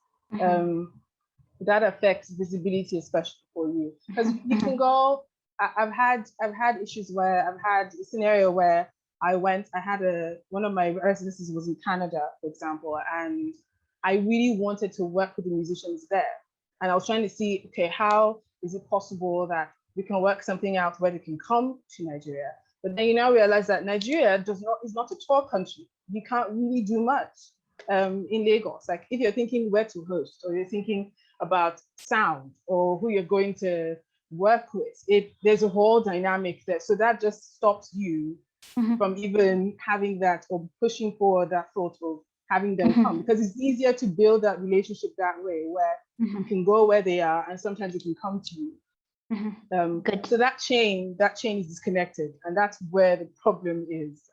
That affects visibility, especially for you, because you can go. I've had issues where I've had a scenario where one of my residencies was in Canada, for example, and I really wanted to work with the musicians there, and I was trying to see, okay, how is it possible that we can work something out where they can come to Nigeria? But then you now realize that Nigeria is not a tour country. You can't really do much in Lagos. Like if you're thinking where to host, or you're thinking about sound, or who you're going to work with, there's a whole dynamic there. So that just stops you from even having that, or pushing forward that thought of having them come, because it's easier to build that relationship that way, where you can go where they are and sometimes they can come to you. Good. So that chain is disconnected, and that's where the problem is.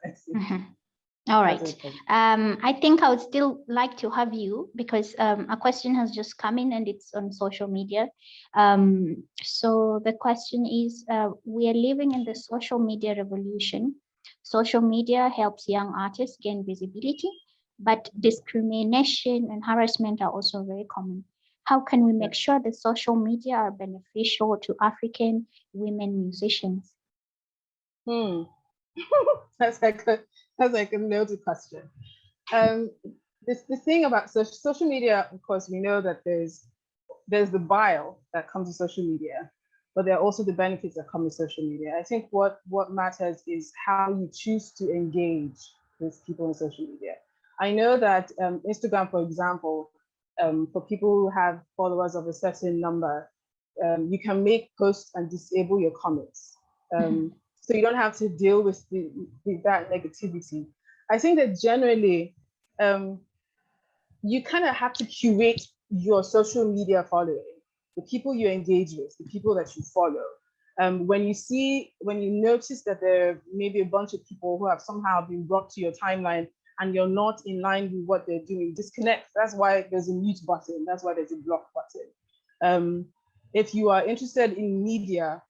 All right. I think I would still like to have you, because a question has just come in and it's on social media. So the question is, we are living in the social media revolution. Social media helps young artists gain visibility, but discrimination and harassment are also very common. How can we make sure that social media are beneficial to African women musicians? That's like a loaded question. The thing about social media, of course, we know that there's the bile that comes with social media, but there are also the benefits that come with social media. I think what matters is how you choose to engage with people on social media. I know that Instagram, for example, for people who have followers of a certain number, you can make posts and disable your comments. So you don't have to deal with that negativity. I think that generally, you kind of have to curate your social media following, the people you engage with, the people that you follow. When you notice that there may be a bunch of people who have somehow been brought to your timeline and you're not in line with what they're doing, disconnect. That's why there's a mute button. That's why there's a block button. If you are interested in media,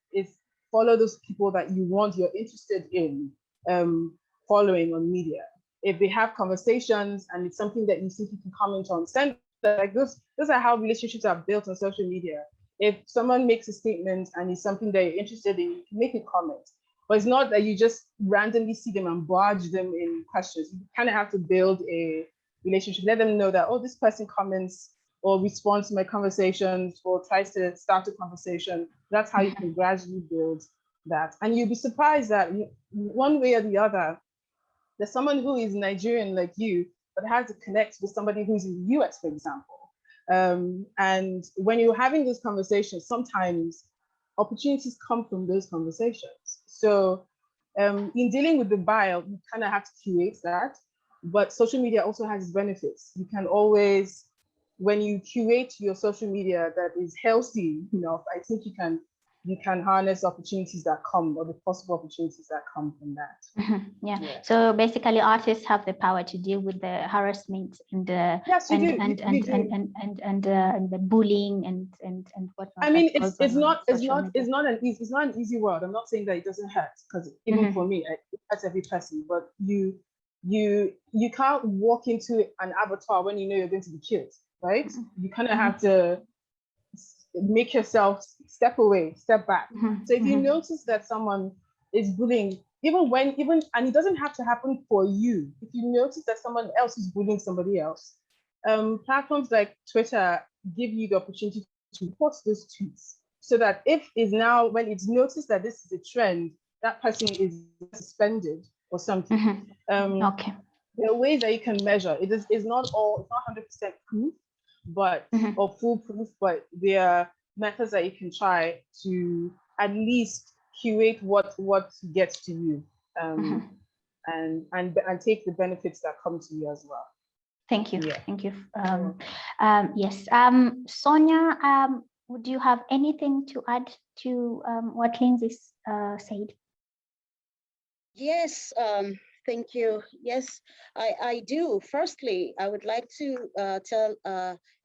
follow those people that you're interested in following on media. If they have conversations and it's something that you think you can comment on, send like those are how relationships are built on social media. If someone makes a statement and it's something that you're interested in, you can make a comment. But it's not that you just randomly see them and barge them in questions. You kind of have to build a relationship, let them know that, oh, this person comments or responds to my conversations or tries to start a conversation. That's how you can gradually build that. And you'll be surprised that one way or the other, there's someone who is Nigerian like you, but has to connect with somebody who's in the US, for example. And when you're having those conversations, sometimes opportunities come from those conversations. So in dealing with the bile, you kind of have to curate that, but social media also has its benefits. You can always, when you curate your social media that is healthy enough, I think you can harness opportunities that come, or the possible opportunities that come from that. Yeah. So basically, artists have the power to deal with the harassment and the and the bullying and whatnot. I mean, it's not an easy world. I'm not saying that it doesn't hurt, because even for me, it hurts every person. But you can't walk into an abattoir when you know you're going to be killed, right? You kind of have to make yourself step away, step back. So if you notice that someone is bullying, and it doesn't have to happen for you. If you notice that someone else is bullying somebody else, platforms like Twitter give you the opportunity to report those tweets, so that when it's noticed that this is a trend, that person is suspended or something. Okay. There are ways that you can measure. It's not 100% proof, but or foolproof, but there are methods that you can try to at least curate what gets to you, and take the benefits that come to you as well. Thank you. Thank you. Yes. Sonia, would you have anything to add to what Lindsay said? Yes, Thank you. Yes, I do. Firstly, I would like to tell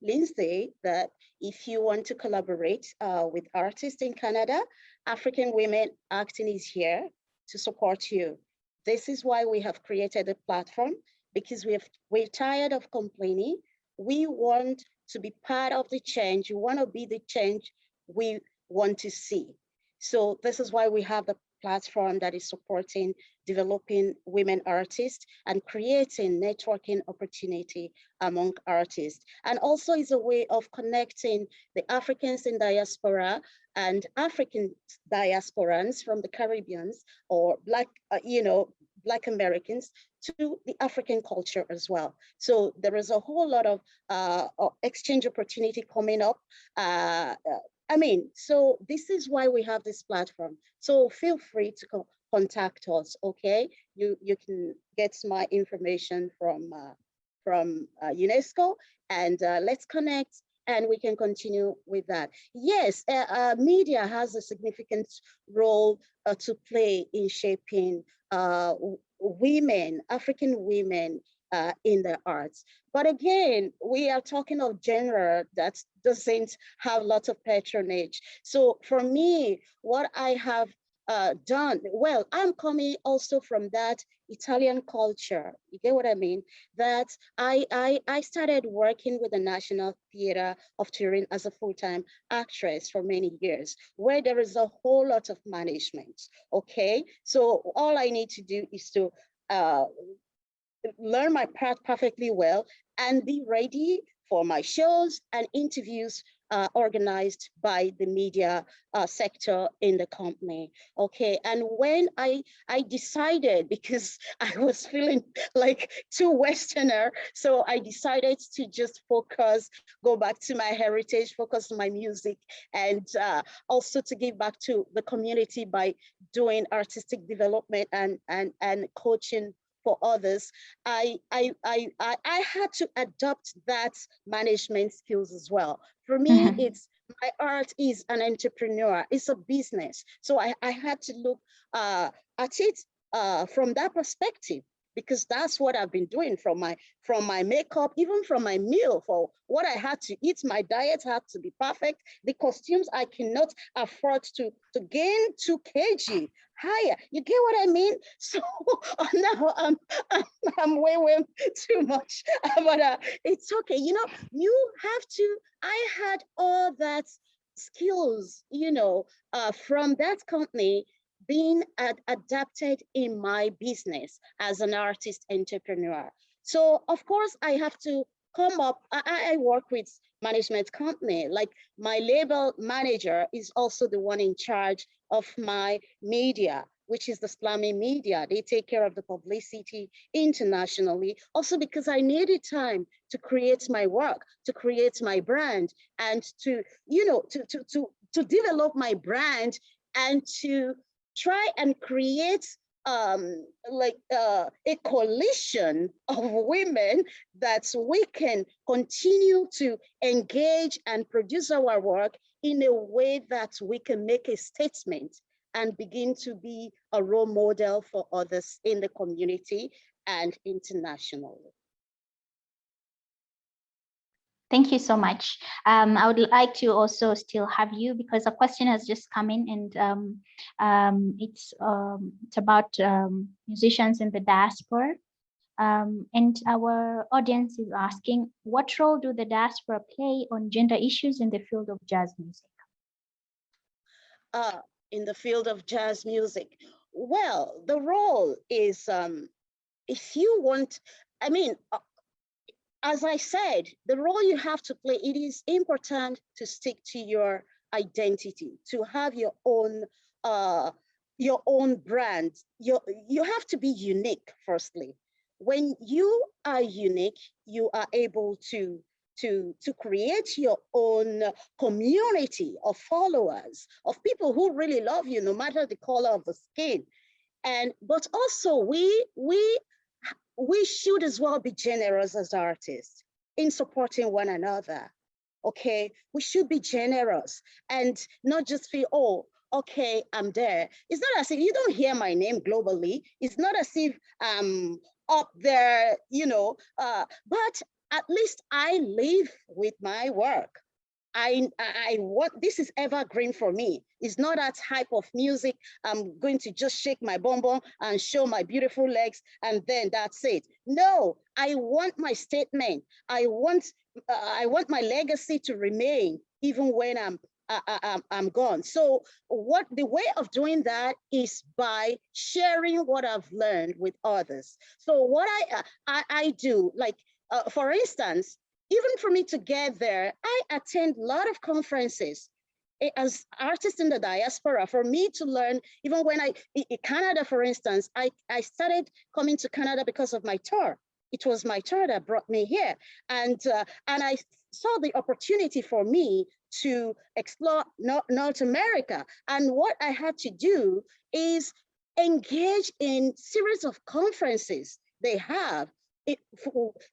Lindsay that if you want to collaborate with artists in Canada, African Women Acting is here to support you. This is why we have created a platform, because we're tired of complaining. We want to be part of the change. We want to be the change we want to see. So this is why we have the platform that is supporting developing women artists and creating networking opportunity among artists. And also is a way of connecting the Africans in diaspora and African diasporans from the Caribbeans or Black, Black Americans to the African culture as well. So there is a whole lot of exchange opportunity coming up. So this is why we have this platform. So feel free to contact us, okay? You can get my information from UNESCO, and let's connect and we can continue with that. Yes, media has a significant role to play in shaping women, African women in the arts. But again, we are talking of genre that doesn't have lots of patronage. So for me, what I have done, well, I'm coming also from that Italian culture. You get what I mean? That I started working with the National Theatre of Turin as a full-time actress for many years, where there is a whole lot of management, okay? So all I need to do is to learn my part perfectly well and be ready for my shows and interviews organized by the media sector in the company. Okay, and when I decided, because I was feeling like too Westerner, so I decided to just focus, go back to my heritage, focus on my music, and also to give back to the community by doing artistic development and coaching for others. I had to adopt that management skills as well. For me, it's my art is an entrepreneur, it's a business. So I had to look at it from that perspective, because that's what I've been doing from my makeup, even from my meal, for what I had to eat. My diet had to be perfect. The costumes, I cannot afford to gain 2 kg higher. You get what I mean? So now I'm way too much, but it's okay. You know, you have to. I had all that skills, from that company being adapted in my business as an artist entrepreneur. So of course I have to come up. I work with management company, like my label manager is also the one in charge of my media, which is the Slami Media. They take care of the publicity internationally, also because I needed time to create my work, to create my brand, and to develop my brand and to try and create a coalition of women that we can continue to engage and produce our work in a way that we can make a statement and begin to be a role model for others in the community and internationally. Thank you so much. I would like to also still have you, because a question has just come in, and it's about musicians in the diaspora. And our audience is asking, what role do the diaspora play on gender issues in the field of jazz music? In the field of jazz music, well, the role is, if you want, as I said, the role you have to play, it is important to stick to your identity, to have your own brand. You have to be unique, firstly. When you are unique, you are able to create your own community of followers, of people who really love you, no matter the color of the skin. But also we should as well be generous as artists in supporting one another. Okay, we should be generous and not just feel, oh, okay, I'm there. It's not as if you don't hear my name globally. It's not as if I'm up there, you know, but at least I live with my work. I want, this is evergreen for me. It's not that type of music. I'm going to just shake my bum bum and show my beautiful legs and then that's it. No, I want my statement. I want my legacy to remain even when I'm gone. So what the way of doing that is by sharing what I've learned with others. So what I do, like for instance, even for me to get there, I attend a lot of conferences as artists in the diaspora. For me to learn, even when in Canada, for instance, I started coming to Canada because of my tour. It was my tour that brought me here. And I saw the opportunity for me to explore North America. And what I had to do is engage in series of conferences they have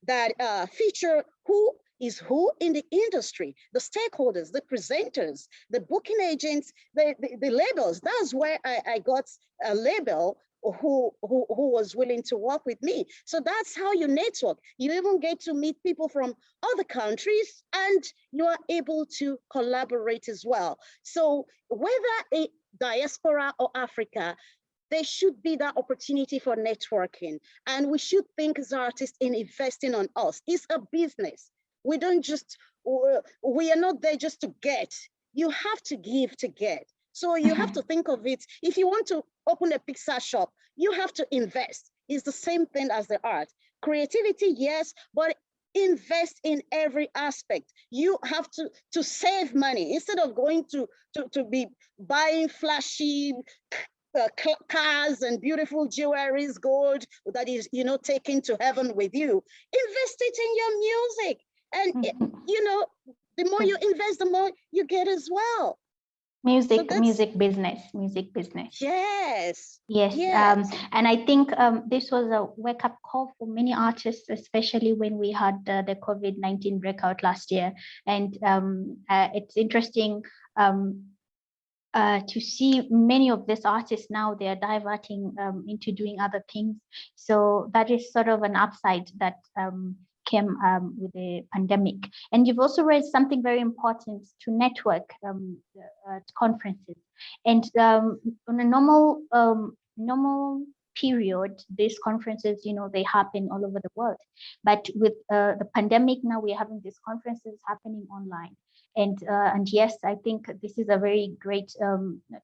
that feature who is who in the industry, the stakeholders, the presenters, the booking agents, the labels. That's where I got a label who was willing to work with me. So that's how you network. You even get to meet people from other countries and you are able to collaborate as well. So whether a diaspora or Africa, there should be that opportunity for networking. And we should think as artists in investing on us. It's a business. We don't just, we are not there just to get. You have to give to get. So you have to think of it. If you want to open a pizza shop, you have to invest. It's the same thing as the art. Creativity, yes, but invest in every aspect. You have to save money instead of going to be buying flashy cars and beautiful jewelries, gold that is, you know, taken to heaven with you. Invest it in your music. And, you know, the more you invest, the more you get as well. Music business. Yes. Yes. Yes. And I think this was a wake-up call for many artists, especially when we had the COVID-19 breakout last year. And it's interesting to see many of these artists now, they are diverting into doing other things. So that is sort of an upside that came with the pandemic. And you've also raised something very important to network at conferences. And on a normal period, these conferences, you know, they happen all over the world. But with the pandemic, now we're having these conferences happening online. And yes, I think this is a very great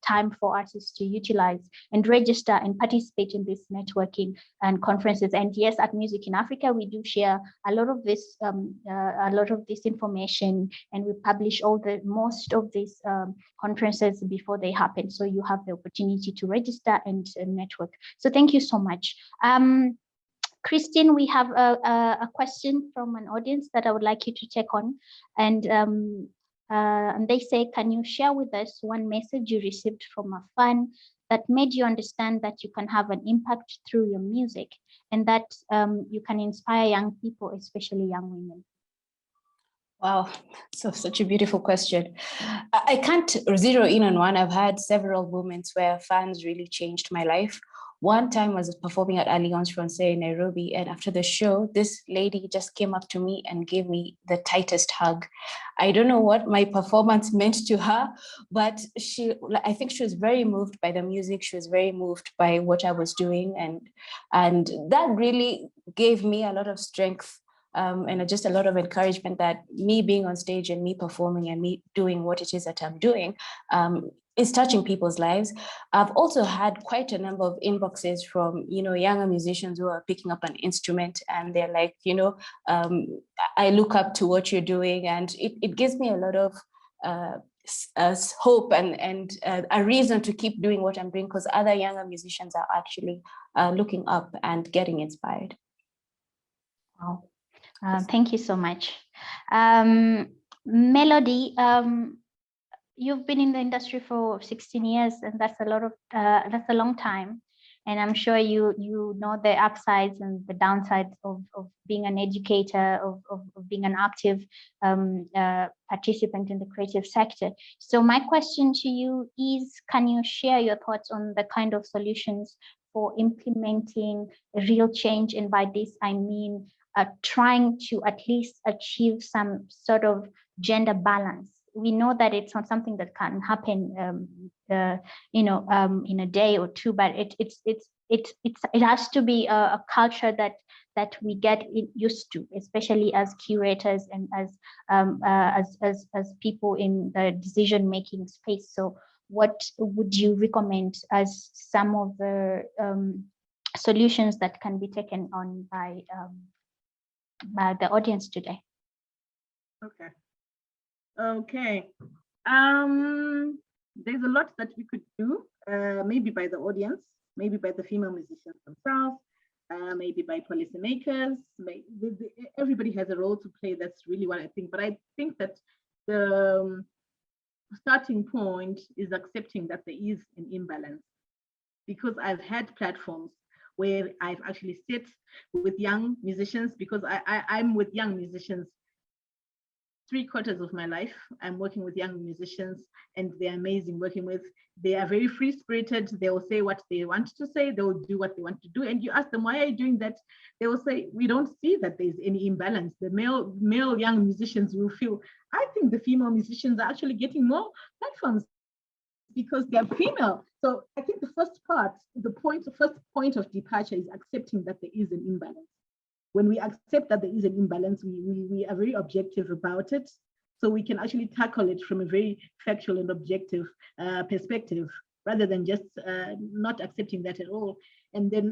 time for artists to utilize and register and participate in this networking and conferences. And yes, at Music in Africa, we do share a lot of this information, and we publish most of these conferences before they happen. So you have the opportunity to register and network. So thank you so much. Christine, we have a question from an audience that I would like you to take on. And they say, can you share with us one message you received from a fan that made you understand that you can have an impact through your music and that you can inspire young people, especially young women? Wow, such a beautiful question. I can't zero in on one. I've had several moments where fans really changed my life. One time I was performing at Alliance Française in Nairobi, and after the show, this lady just came up to me and gave me the tightest hug. I don't know what my performance meant to her, but I think she was very moved by the music. She was very moved by what I was doing, and that really gave me a lot of strength and just a lot of encouragement that me being on stage and me performing and me doing what it is that I'm doing is touching people's lives. I've also had quite a number of inboxes from, you know, younger musicians who are picking up an instrument and they're like, you know, I look up to what you're doing, and it gives me a lot of hope and a reason to keep doing what I'm doing, because other younger musicians are actually looking up and getting inspired. Wow. Thank you so much. Melody, you've been in the industry for 16 years, and that's a long time. And I'm sure you know the upsides and the downsides of being an educator, of being an active participant in the creative sector. So my question to you is, can you share your thoughts on the kind of solutions for implementing real change? And by this, I mean trying to at least achieve some sort of gender balance. We know that it's not something that can happen, in a day or two, but it has to be a culture that we get used to, especially as curators and as people in the decision-making space. So, what would you recommend as some of the solutions that can be taken on by the audience today? Okay. There's a lot that we could do, maybe by the audience, maybe by the female musicians themselves, maybe by policymakers. Everybody has a role to play. That's really what I think. But I think that the starting point is accepting that there is an imbalance, because I've had platforms where I've actually sit with young musicians, because I'm with young musicians 3/4 of my life. I'm working with young musicians, and they're amazing working with. They are very free-spirited. They will say what they want to say. They will do what they want to do. And you ask them, why are you doing that? They will say, we don't see that there's any imbalance. The male young musicians will feel, I think the female musicians are actually getting more platforms because they're female. So I think the first point of departure is accepting that there is an imbalance. When we accept that there is an imbalance, we are very objective about it. So we can actually tackle it from a very factual and objective perspective, rather than just not accepting that at all. And then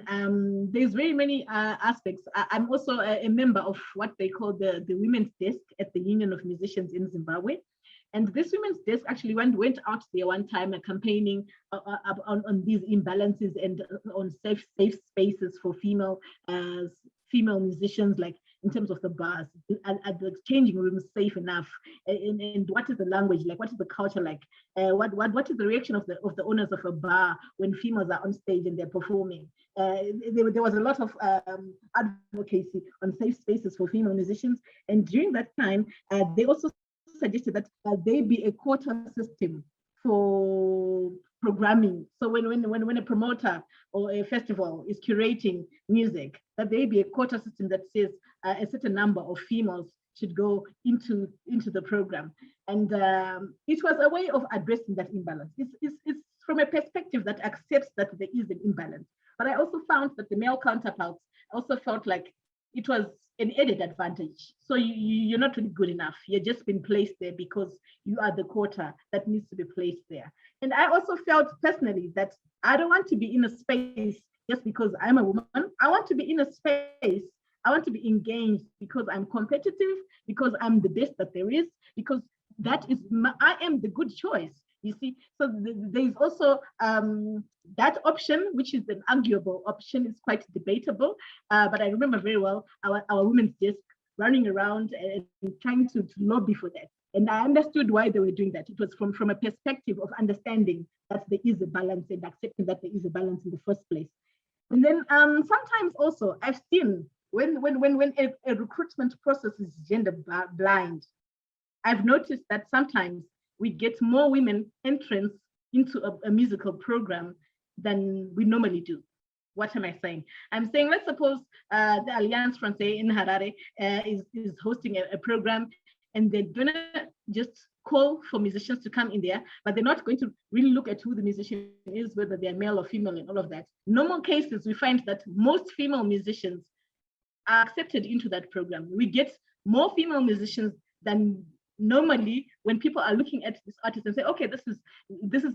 there's very many aspects. I'm also a member of what they call the Women's Desk at the Union of Musicians in Zimbabwe. And this Women's Desk actually went out there one time campaigning on these imbalances and on safe spaces for female musicians, like in terms of the bars, at the changing rooms, safe enough, and what is the language like, what is the culture like, what is the reaction of the owners of a bar when females are on stage and they're performing. There was a lot of advocacy on safe spaces for female musicians, and during that time they also suggested that there be a quota system for programming. So when a promoter or a festival is curating music, that there be a quota system that says a certain number of females should go into the program. And it was a way of addressing that imbalance. It's from a perspective that accepts that there is an imbalance. But I also found that the male counterparts also felt like it was an added advantage. So you're not really good enough. You're just been placed there because you are the quota that needs to be placed there. And I also felt personally that I don't want to be in a space just because I'm a woman. I want to be in a space, I want to be engaged because I'm competitive, because I'm the best that there is, because that is, I am the good choice. You see, so there is also that option, which is an arguable option. It's quite debatable, but I remember very well our women's desk running around and trying to lobby for that. And I understood why they were doing that. It was from a perspective of understanding that there is a balance and accepting that there is a balance in the first place. And then sometimes also I've seen when a recruitment process is gender blind, I've noticed that sometimes we get more women entrance into a musical program than we normally do. What am I saying? I'm saying, let's suppose the Alliance Française in Harare is hosting a program, and they're gonna just call for musicians to come in there, but they're not going to really look at who the musician is, whether they're male or female and all of that. In normal cases, we find that most female musicians are accepted into that program. We get more female musicians than normally when people are looking at this artist and say, okay, this is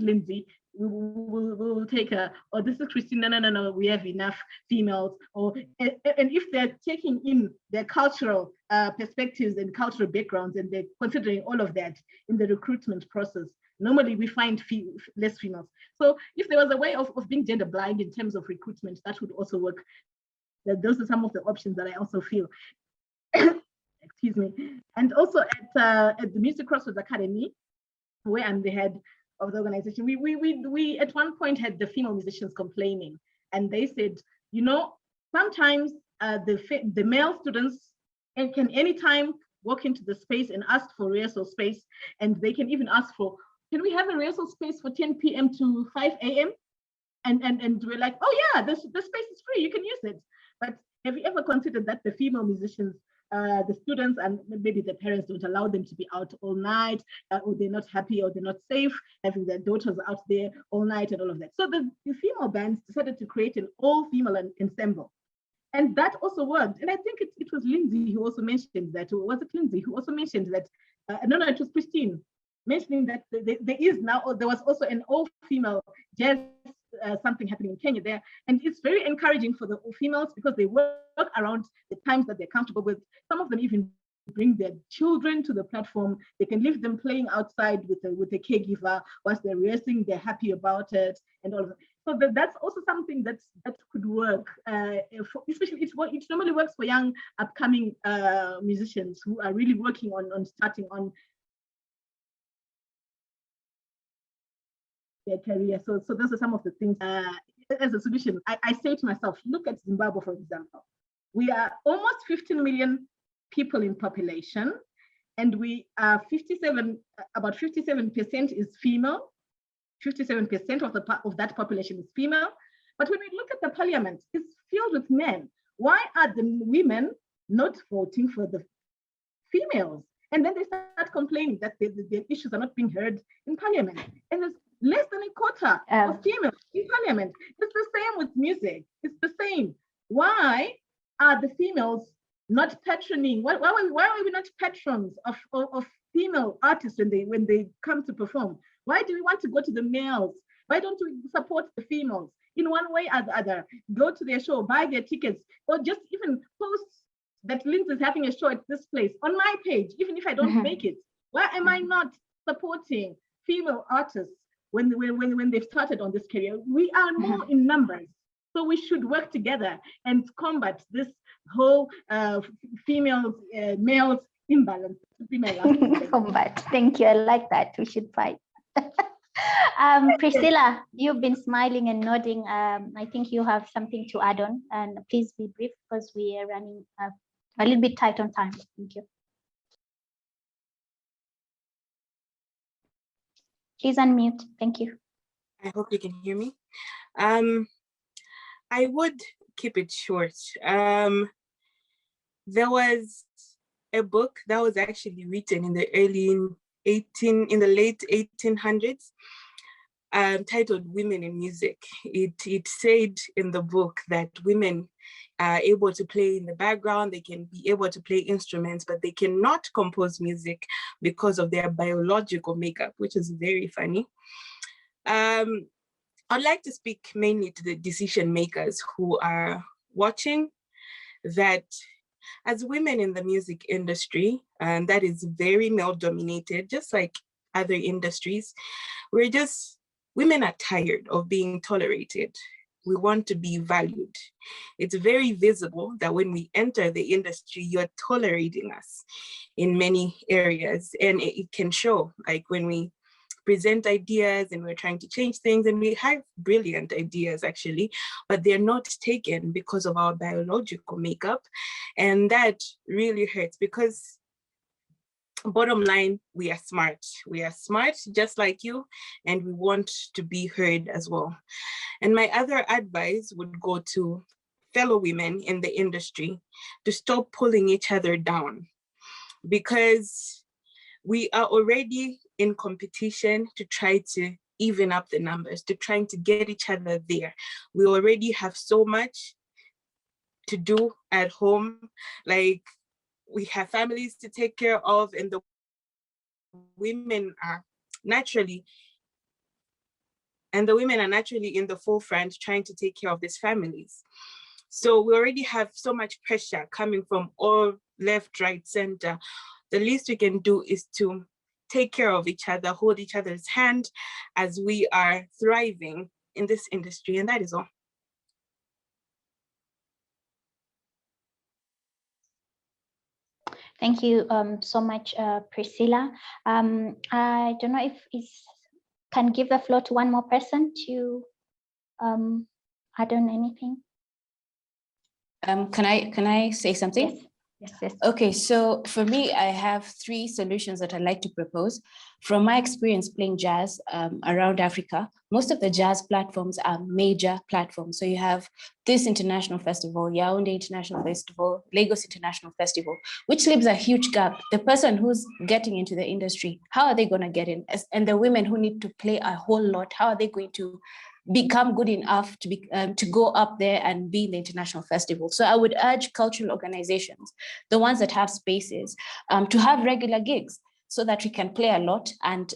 Lindsay, we'll take her, or this is Christina, no, we have enough females, and if they're taking in their cultural perspectives and cultural backgrounds, and they're considering all of that in the recruitment process, normally we find less females. So if there was a way of being gender blind in terms of recruitment, that would also work. Those are some of the options that I also feel. Excuse me. And also at the Music Crossroads Academy, where I'm the head of the organization, we at one point had the female musicians complaining and they said, you know, sometimes the male students can anytime walk into the space and ask for rehearsal space, and they can even ask for, can we have a rehearsal space for 10 p.m. to 5 a.m.? And we're like, oh yeah, the space is free, you can use it. But have you ever considered that the female musicians, the students and maybe the parents don't allow them to be out all night, or they're not happy, or they're not safe having their daughters out there all night and all of that. So the female bands decided to create an all-female ensemble. And that also worked. And I think it was Lindsay who also mentioned that, or was it Lindsay who also mentioned that, no, it was Christine, mentioning that there was also an all-female jazz something happening in Kenya there. And it's very encouraging for the females because they work around the times that they're comfortable with. Some of them even bring their children to the platform. They can leave them playing outside with a caregiver whilst they're rehearsing, they're happy about it and all of that. So that's also something that could work, especially it normally works for young upcoming musicians who are really working on starting on their career. So those are some of the things as a solution. I say to myself, look at Zimbabwe, for example. We are almost 15 million people in population, and we are about 57% is female. 57% of that population is female. But when we look at the parliament, it's filled with men. Why are the women not voting for the females? And then they start complaining that the issues are not being heard in parliament. And there's less than a quarter of females in parliament. It's the same with music. It's the same. Why are the females not patroning? Why are we not patrons of female artists when they come to perform? Why do we want to go to the males? Why don't we support the females in one way or the other? Go to their show, buy their tickets, or just even post that Lindsay is having a show at this place on my page, even if I don't make it. Why am I not supporting female artists when they've started on this career? We are more in numbers, so we should work together and combat this whole females males imbalance. Combat. Thank you. I like that. We should fight. Priscilla, you've been smiling and nodding. I think you have something to add on, and please be brief because we are running a little bit tight on time. Thank you. Please unmute. Thank you. I hope you can hear me. I would keep it short. There was a book that was actually written in the late 1800s, titled Women in Music. It said in the book that women are able to play in the background, they can be able to play instruments, but they cannot compose music because of their biological makeup, which is very funny. I'd like to speak mainly to the decision makers who are watching, that as women in the music industry, and that is very male dominated, just like other industries, women are tired of being tolerated. We want to be valued. It's very visible that when we enter the industry, you're tolerating us in many areas, and it can show, like when we present ideas and we're trying to change things, and we have brilliant ideas actually, but they're not taken because of our biological makeup. And that really hurts, because bottom line, we are smart. We are smart just like you, and we want to be heard as well. And my other advice would go to fellow women in the industry to stop pulling each other down, because we are already in competition to try to even up the numbers, to trying to get each other there. We already have so much to do at home. Like, we have families to take care of, and the women are naturally in the forefront trying to take care of these families. So we already have so much pressure coming from all left, right, center. The least we can do is to take care of each other, hold each other's hand as we are thriving in this industry, and that is all. Thank you so much, Priscilla. I don't know if can give the floor to one more person to add on anything? Can I say something? Yes. Yes, yes. Okay, so for me, I have 3 solutions that I'd like to propose. From my experience playing jazz around Africa, most of the jazz platforms are major platforms. So you have this international festival, Yaoundé International Festival, Lagos International Festival, which leaves a huge gap. The person who's getting into the industry, how are they going to get in? And the women who need to play a whole lot, how are they going to become good enough to go up there and be in the international festival? So I would urge cultural organizations, the ones that have spaces, to have regular gigs so that we can play a lot and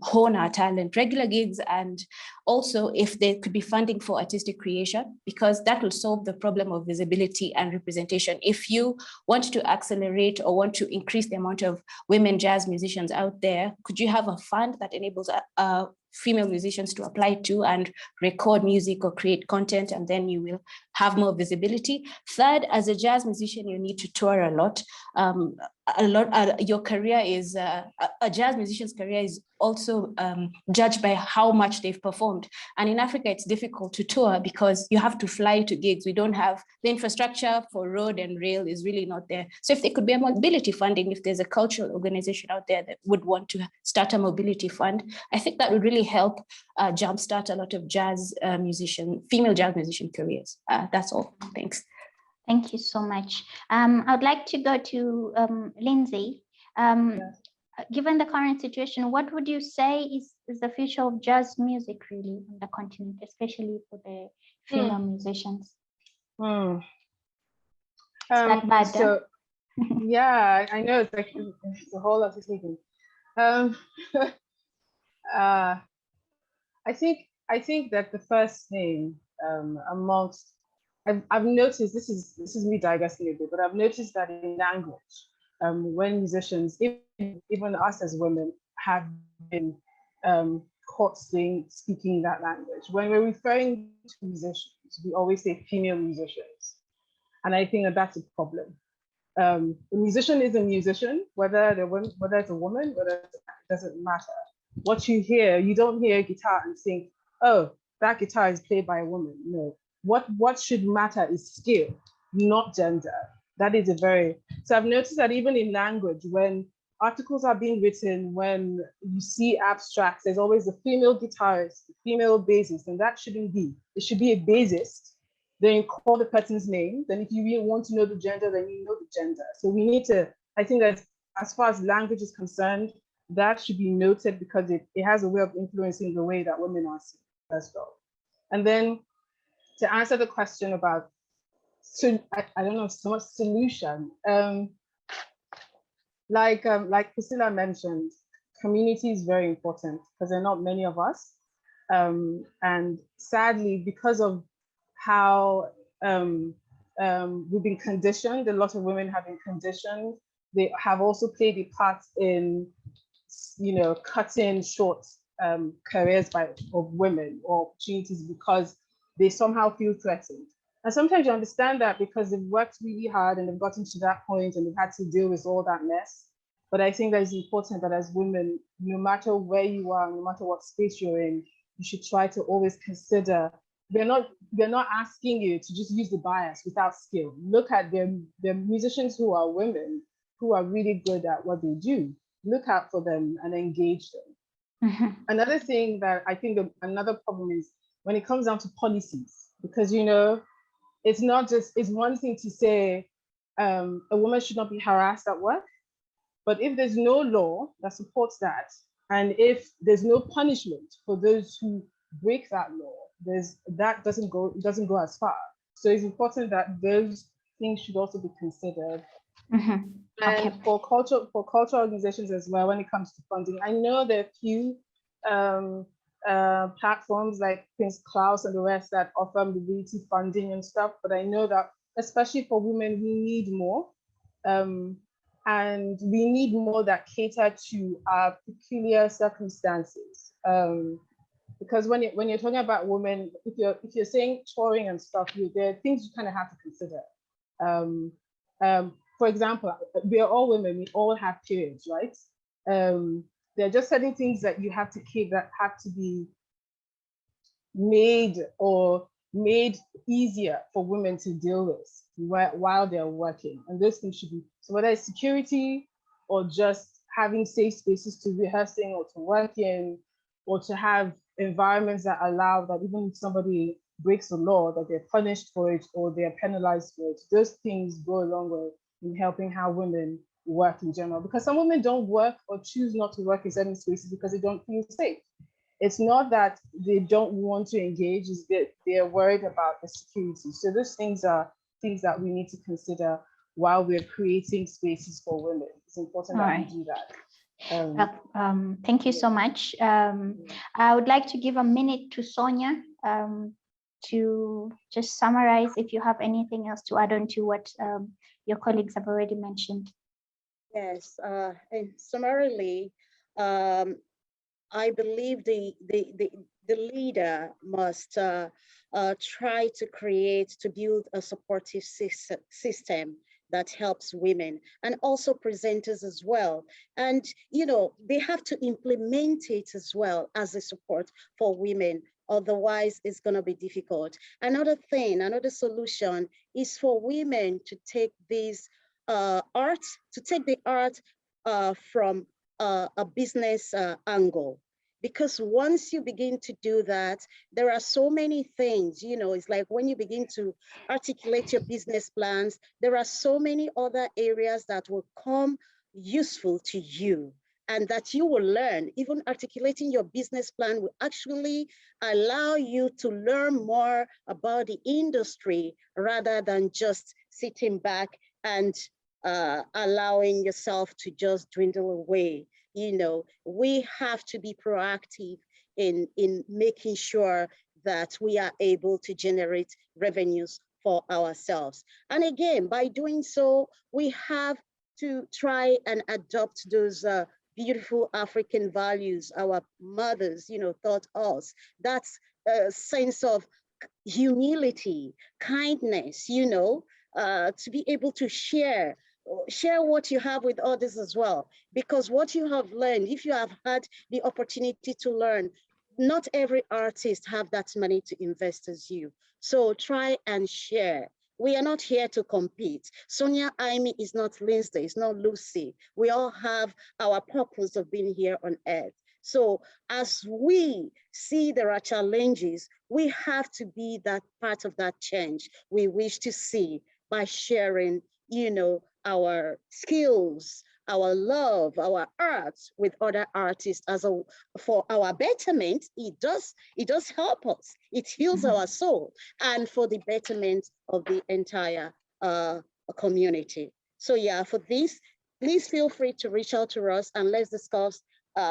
hone our talent, regular gigs. And also if there could be funding for artistic creation, because that will solve the problem of visibility and representation. If you want to accelerate or want to increase the amount of women jazz musicians out there, could you have a fund that enables female musicians to apply to and record music or create content, and then you will have more visibility. Third, as a jazz musician, you need to tour a lot. Your career is, a jazz musician's career is also judged by how much they've performed. And in Africa, it's difficult to tour because you have to fly to gigs. We don't have the infrastructure for road and rail is really not there. So if there could be a mobility funding, if there's a cultural organization out there that would want to start a mobility fund, I think that would really help jumpstart a lot of female jazz musician careers. That's all. Thanks. Thank you so much. I would like to go to Lindsay. Given the current situation, what would you say is the future of jazz music really on the continent, especially for the female musicians? So, yeah, I know it's like it's a whole lot of thinking. I think that the first thing amongst I've noticed, this is me digressing a bit, but I've noticed that in language, when musicians, even us as women, have been caught speaking that language. When we're referring to musicians, we always say female musicians. And I think that that's a problem. A musician is a musician, whether it's a woman, whether it doesn't matter. What you hear, you don't hear a guitar and think, oh, that guitar is played by a woman. No. What should matter is skill, not gender. That is so I've noticed that even in language, when articles are being written, when you see abstracts, there's always a female guitarist, a female bassist, and that shouldn't be. It should be a bassist. Then you call the person's name. Then if you really want to know the gender, then you know the gender. So we need to, I think that as far as language is concerned, that should be noted because it has a way of influencing the way that women are seen as well. And then to answer the question about, I don't know so much solution. Like Priscilla mentioned, community is very important because there are not many of us. And sadly, because of how we've been conditioned, a lot of women have been conditioned. They have also played a part in, cutting short careers of women or opportunities because they somehow feel threatened. And sometimes you understand that because they've worked really hard and they've gotten to that point and they've had to deal with all that mess. But I think that it's important that as women, no matter where you are, no matter what space you're in, you should try to always consider, we're not asking you to just use the bias without skill. Look at the musicians who are women, who are really good at what they do. Look out for them and engage them. Mm-hmm. Another thing that I think another problem is when it comes down to policies, because, it's one thing to say a woman should not be harassed at work, but if there's no law that supports that, and if there's no punishment for those who break that law, that doesn't go as far. So it's important that those things should also be considered. Mm-hmm. And okay. for cultural organizations as well, when it comes to funding, I know there are a few platforms like Prince Klaus and the rest that offer mobility funding and stuff, but I know that especially for women, we need more. And we need more that cater to our peculiar circumstances. Because when you're talking about women, if you're saying touring and stuff, there are things you kind of have to consider. For example, we are all women, we all have periods, right? There are just certain things that you have to keep that have to be made or made easier for women to deal with while they're working. And those things should be, so whether it's security or just having safe spaces to rehearsing or to work in, or to have environments that allow that even if somebody breaks the law, that they're punished for it or they're penalized for it. Those things go a long way in helping how women work in general. Because some women don't work or choose not to work in certain spaces because they don't feel safe. It's not that they don't want to engage, it's that they're worried about the security. So those things are things that we need to consider while we're creating spaces for women. It's important that we do that. Thank you so much. I would like to give a minute to Sonia to just summarize if you have anything else to add on to what your colleagues have already mentioned. Yes, and summarily, I believe the leader must try to build a supportive system that helps women, and also presenters as well. And, you know, they have to implement it as well as a support for women. Otherwise, it's going to be difficult. Another another solution is for women to take this art from a business angle. Because once you begin to do that, there are so many things, you know, it's like when you begin to articulate your business plans, there are so many other areas that will come useful to you and that you will learn. Even articulating your business plan will actually allow you to learn more about the industry rather than just sitting back and allowing yourself to just dwindle away. You know, we have to be proactive in making sure that we are able to generate revenues for ourselves. And again, by doing so, we have to try and adopt those beautiful African values our mothers, you know, taught us. That's a sense of humility, kindness, you know, to be able to share what you have with others as well, because what you have learned, if you have had the opportunity to learn, not every artist have that money to invest as you. So try and share. We are not here to compete. Sonia Aimee is not Lindsay, it's not Lucy. We all have our purpose of being here on earth. So as we see there are challenges, we have to be that part of that change we wish to see by sharing, you know, our skills, our love, our arts with other artists for our betterment. It does help us. It heals our soul, and for the betterment of the entire community. So yeah, for this, please feel free to reach out to us and let's discuss.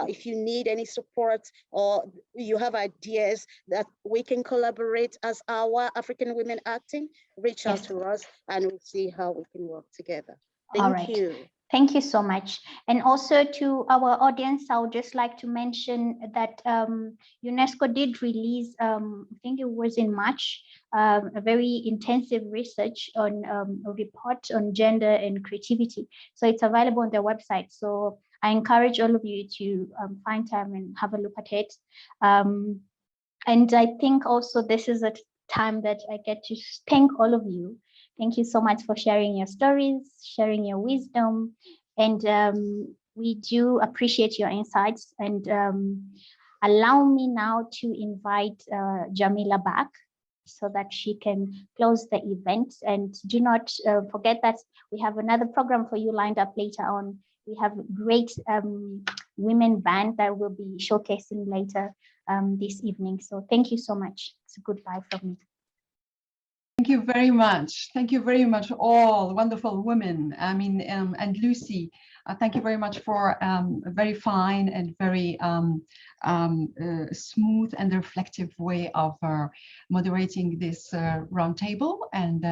If you need any support or you have ideas that we can collaborate as our African women acting, reach out to us and we'll see how we can work together. Thank you. Thank you so much. And also to our audience, I would just like to mention that UNESCO did release, I think it was in March, a very intensive research on a report on gender and creativity. So it's available on their website. So I encourage all of you to find time and have a look at it. And I think also this is a time that I get to thank all of you. Thank you so much for sharing your stories, sharing your wisdom, and we do appreciate your insights. And allow me now to invite Jamila back so that she can close the event. And do not forget that we have another program for you lined up later on. We have great women band that will be showcasing later this evening. So thank you so much. It's a goodbye from me. Thank you very much. Thank you very much, all wonderful women. I mean, and Lucy, thank you very much for a very fine and very smooth and reflective way of moderating this roundtable. And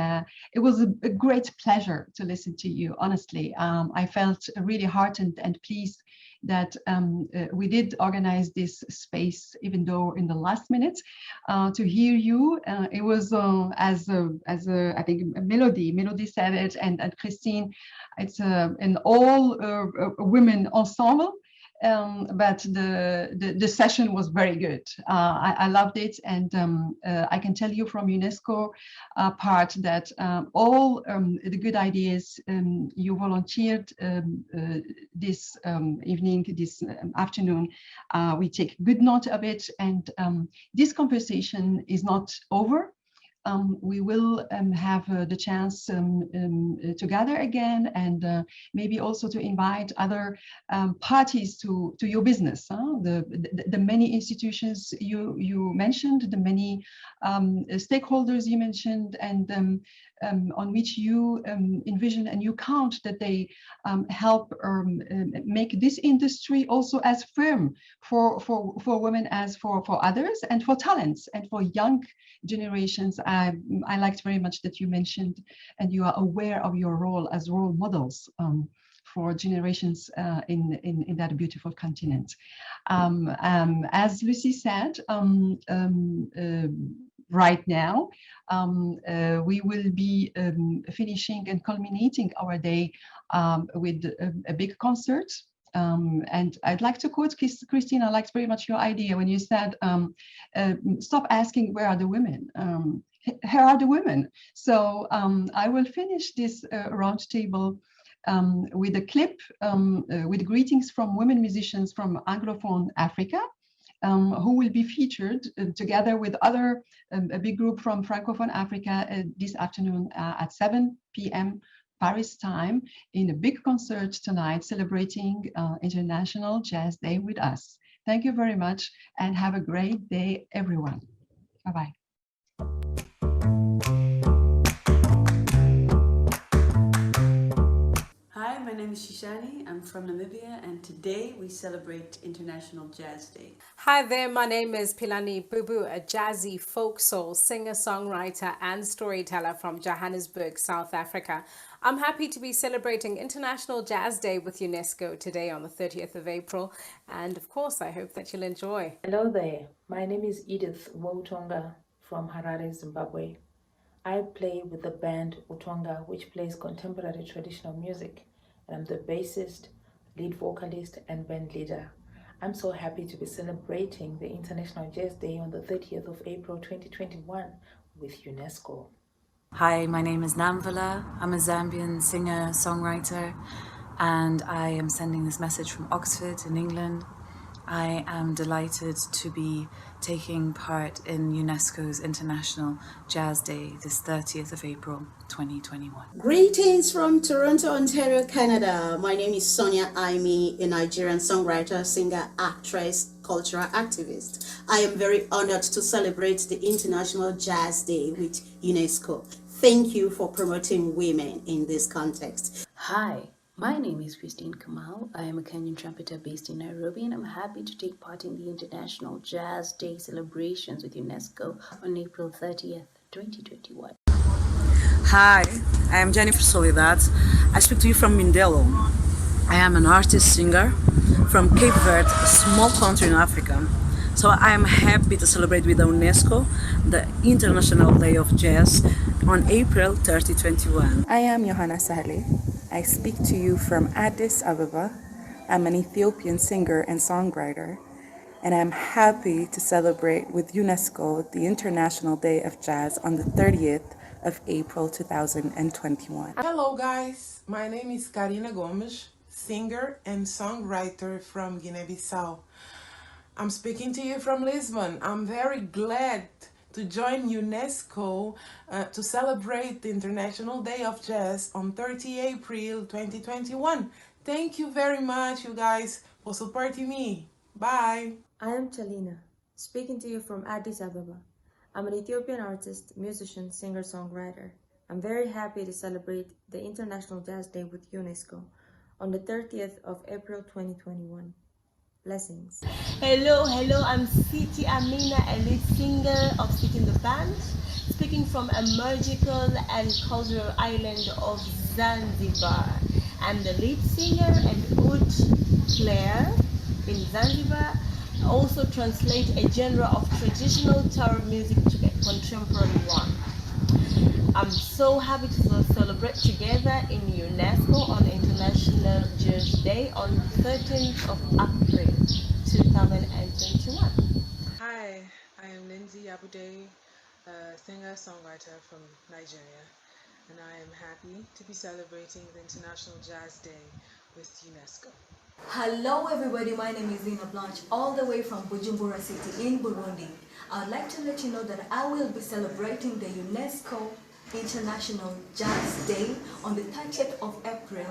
it was a great pleasure to listen to you, honestly. I felt really heartened and pleased that we did organize this space, even though in the last minute, to hear you. It was as I think Melody said it, and Christine, it's an all women ensemble. but the session was very good. I loved it, and I can tell you from UNESCO part that all the good ideas you volunteered this evening, this afternoon, we take good note of it, and this conversation is not over. We will have the chance to gather again, and maybe also to invite other parties to your business. The many institutions you mentioned, the many stakeholders you mentioned, and on which you envision and you count that they help make this industry also as firm for women as for others, and for talents and for young generations. I liked very much that you mentioned and you are aware of your role as role models for generations in that beautiful continent. As Lucy said, right now, we will be finishing and culminating our day with a big concert. And I'd like to quote Christine. I liked very much your idea when you said, stop asking where are the women? Here are the women. So I will finish this roundtable with a clip with greetings from women musicians from Anglophone Africa, who will be featured together with other, a big group from Francophone Africa this afternoon at 7 p.m. Paris time, in a big concert tonight celebrating International Jazz Day with us. Thank you very much and have a great day, everyone. Bye-bye. Hi, my name is Shishani. I'm from Namibia, and today we celebrate International Jazz Day. Hi there, my name is Pilani Bubu, a jazzy folk soul singer, songwriter and storyteller from Johannesburg, South Africa. I'm happy to be celebrating International Jazz Day with UNESCO today on the 30th of April, and of course I hope that you'll enjoy. Hello there, my name is Edith Wotonga from Harare, Zimbabwe. I play with the band Utonga, which plays contemporary traditional music, and I'm the bassist, lead vocalist and band leader. I'm so happy to be celebrating the International Jazz Day on the 30th of April 2021 with UNESCO. Hi, my name is Namvala. I'm a Zambian singer, songwriter, and I am sending this message from Oxford in England. I am delighted to be taking part in UNESCO's International Jazz Day this 30th of April 2021. Greetings from Toronto, Ontario, Canada. My name is Sonia Aimee, a Nigerian songwriter, singer, actress, cultural activist. I am very honored to celebrate the International Jazz Day with UNESCO. Thank you for promoting women in this context. Hi. My name is Christine Kamau. I am a Kenyan trumpeter based in Nairobi, and I'm happy to take part in the International Jazz Day celebrations with UNESCO on April 30th, 2021. Hi, I am Jennifer Solidadz. I speak to you from Mindelo. I am an artist-singer from Cape Verde, a small country in Africa. So I am happy to celebrate with UNESCO the International Day of Jazz on April 30, 2021. I am Johanna Saleh. I speak to you from Addis Ababa. I'm an Ethiopian singer and songwriter, and I'm happy to celebrate with UNESCO the International Day of Jazz on the 30th of April 2021. Hello guys, my name is Karina Gomez, singer and songwriter from Guinea-Bissau. I'm speaking to you from Lisbon. I'm very glad to join UNESCO to celebrate the International Day of Jazz on 30 April 2021. Thank you very much, you guys, for supporting me. Bye. I am Chalina, speaking to you from Addis Ababa. I'm an Ethiopian artist, musician, singer-songwriter. I'm very happy to celebrate the International Jazz Day with UNESCO on the 30th of April 2021. Blessings. Hello, I'm Siti Amina, a lead singer of Siti in the Band, speaking from a magical and cultural island of Zanzibar. I'm the lead singer and oud player in Zanzibar. I also translate a genre of traditional Taarab music to a contemporary one. I'm so happy to celebrate together in UNESCO on International Jazz Day on 13th of April 2021. Hi, I am Lindsay Abude, a singer-songwriter from Nigeria, and I am happy to be celebrating the International Jazz Day with UNESCO. Hello everybody, my name is Zina Blanche, all the way from Bujumbura City in Burundi. I would like to let you know that I will be celebrating the UNESCO International Jazz Day on the 30th of April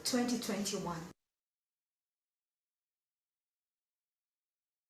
2021.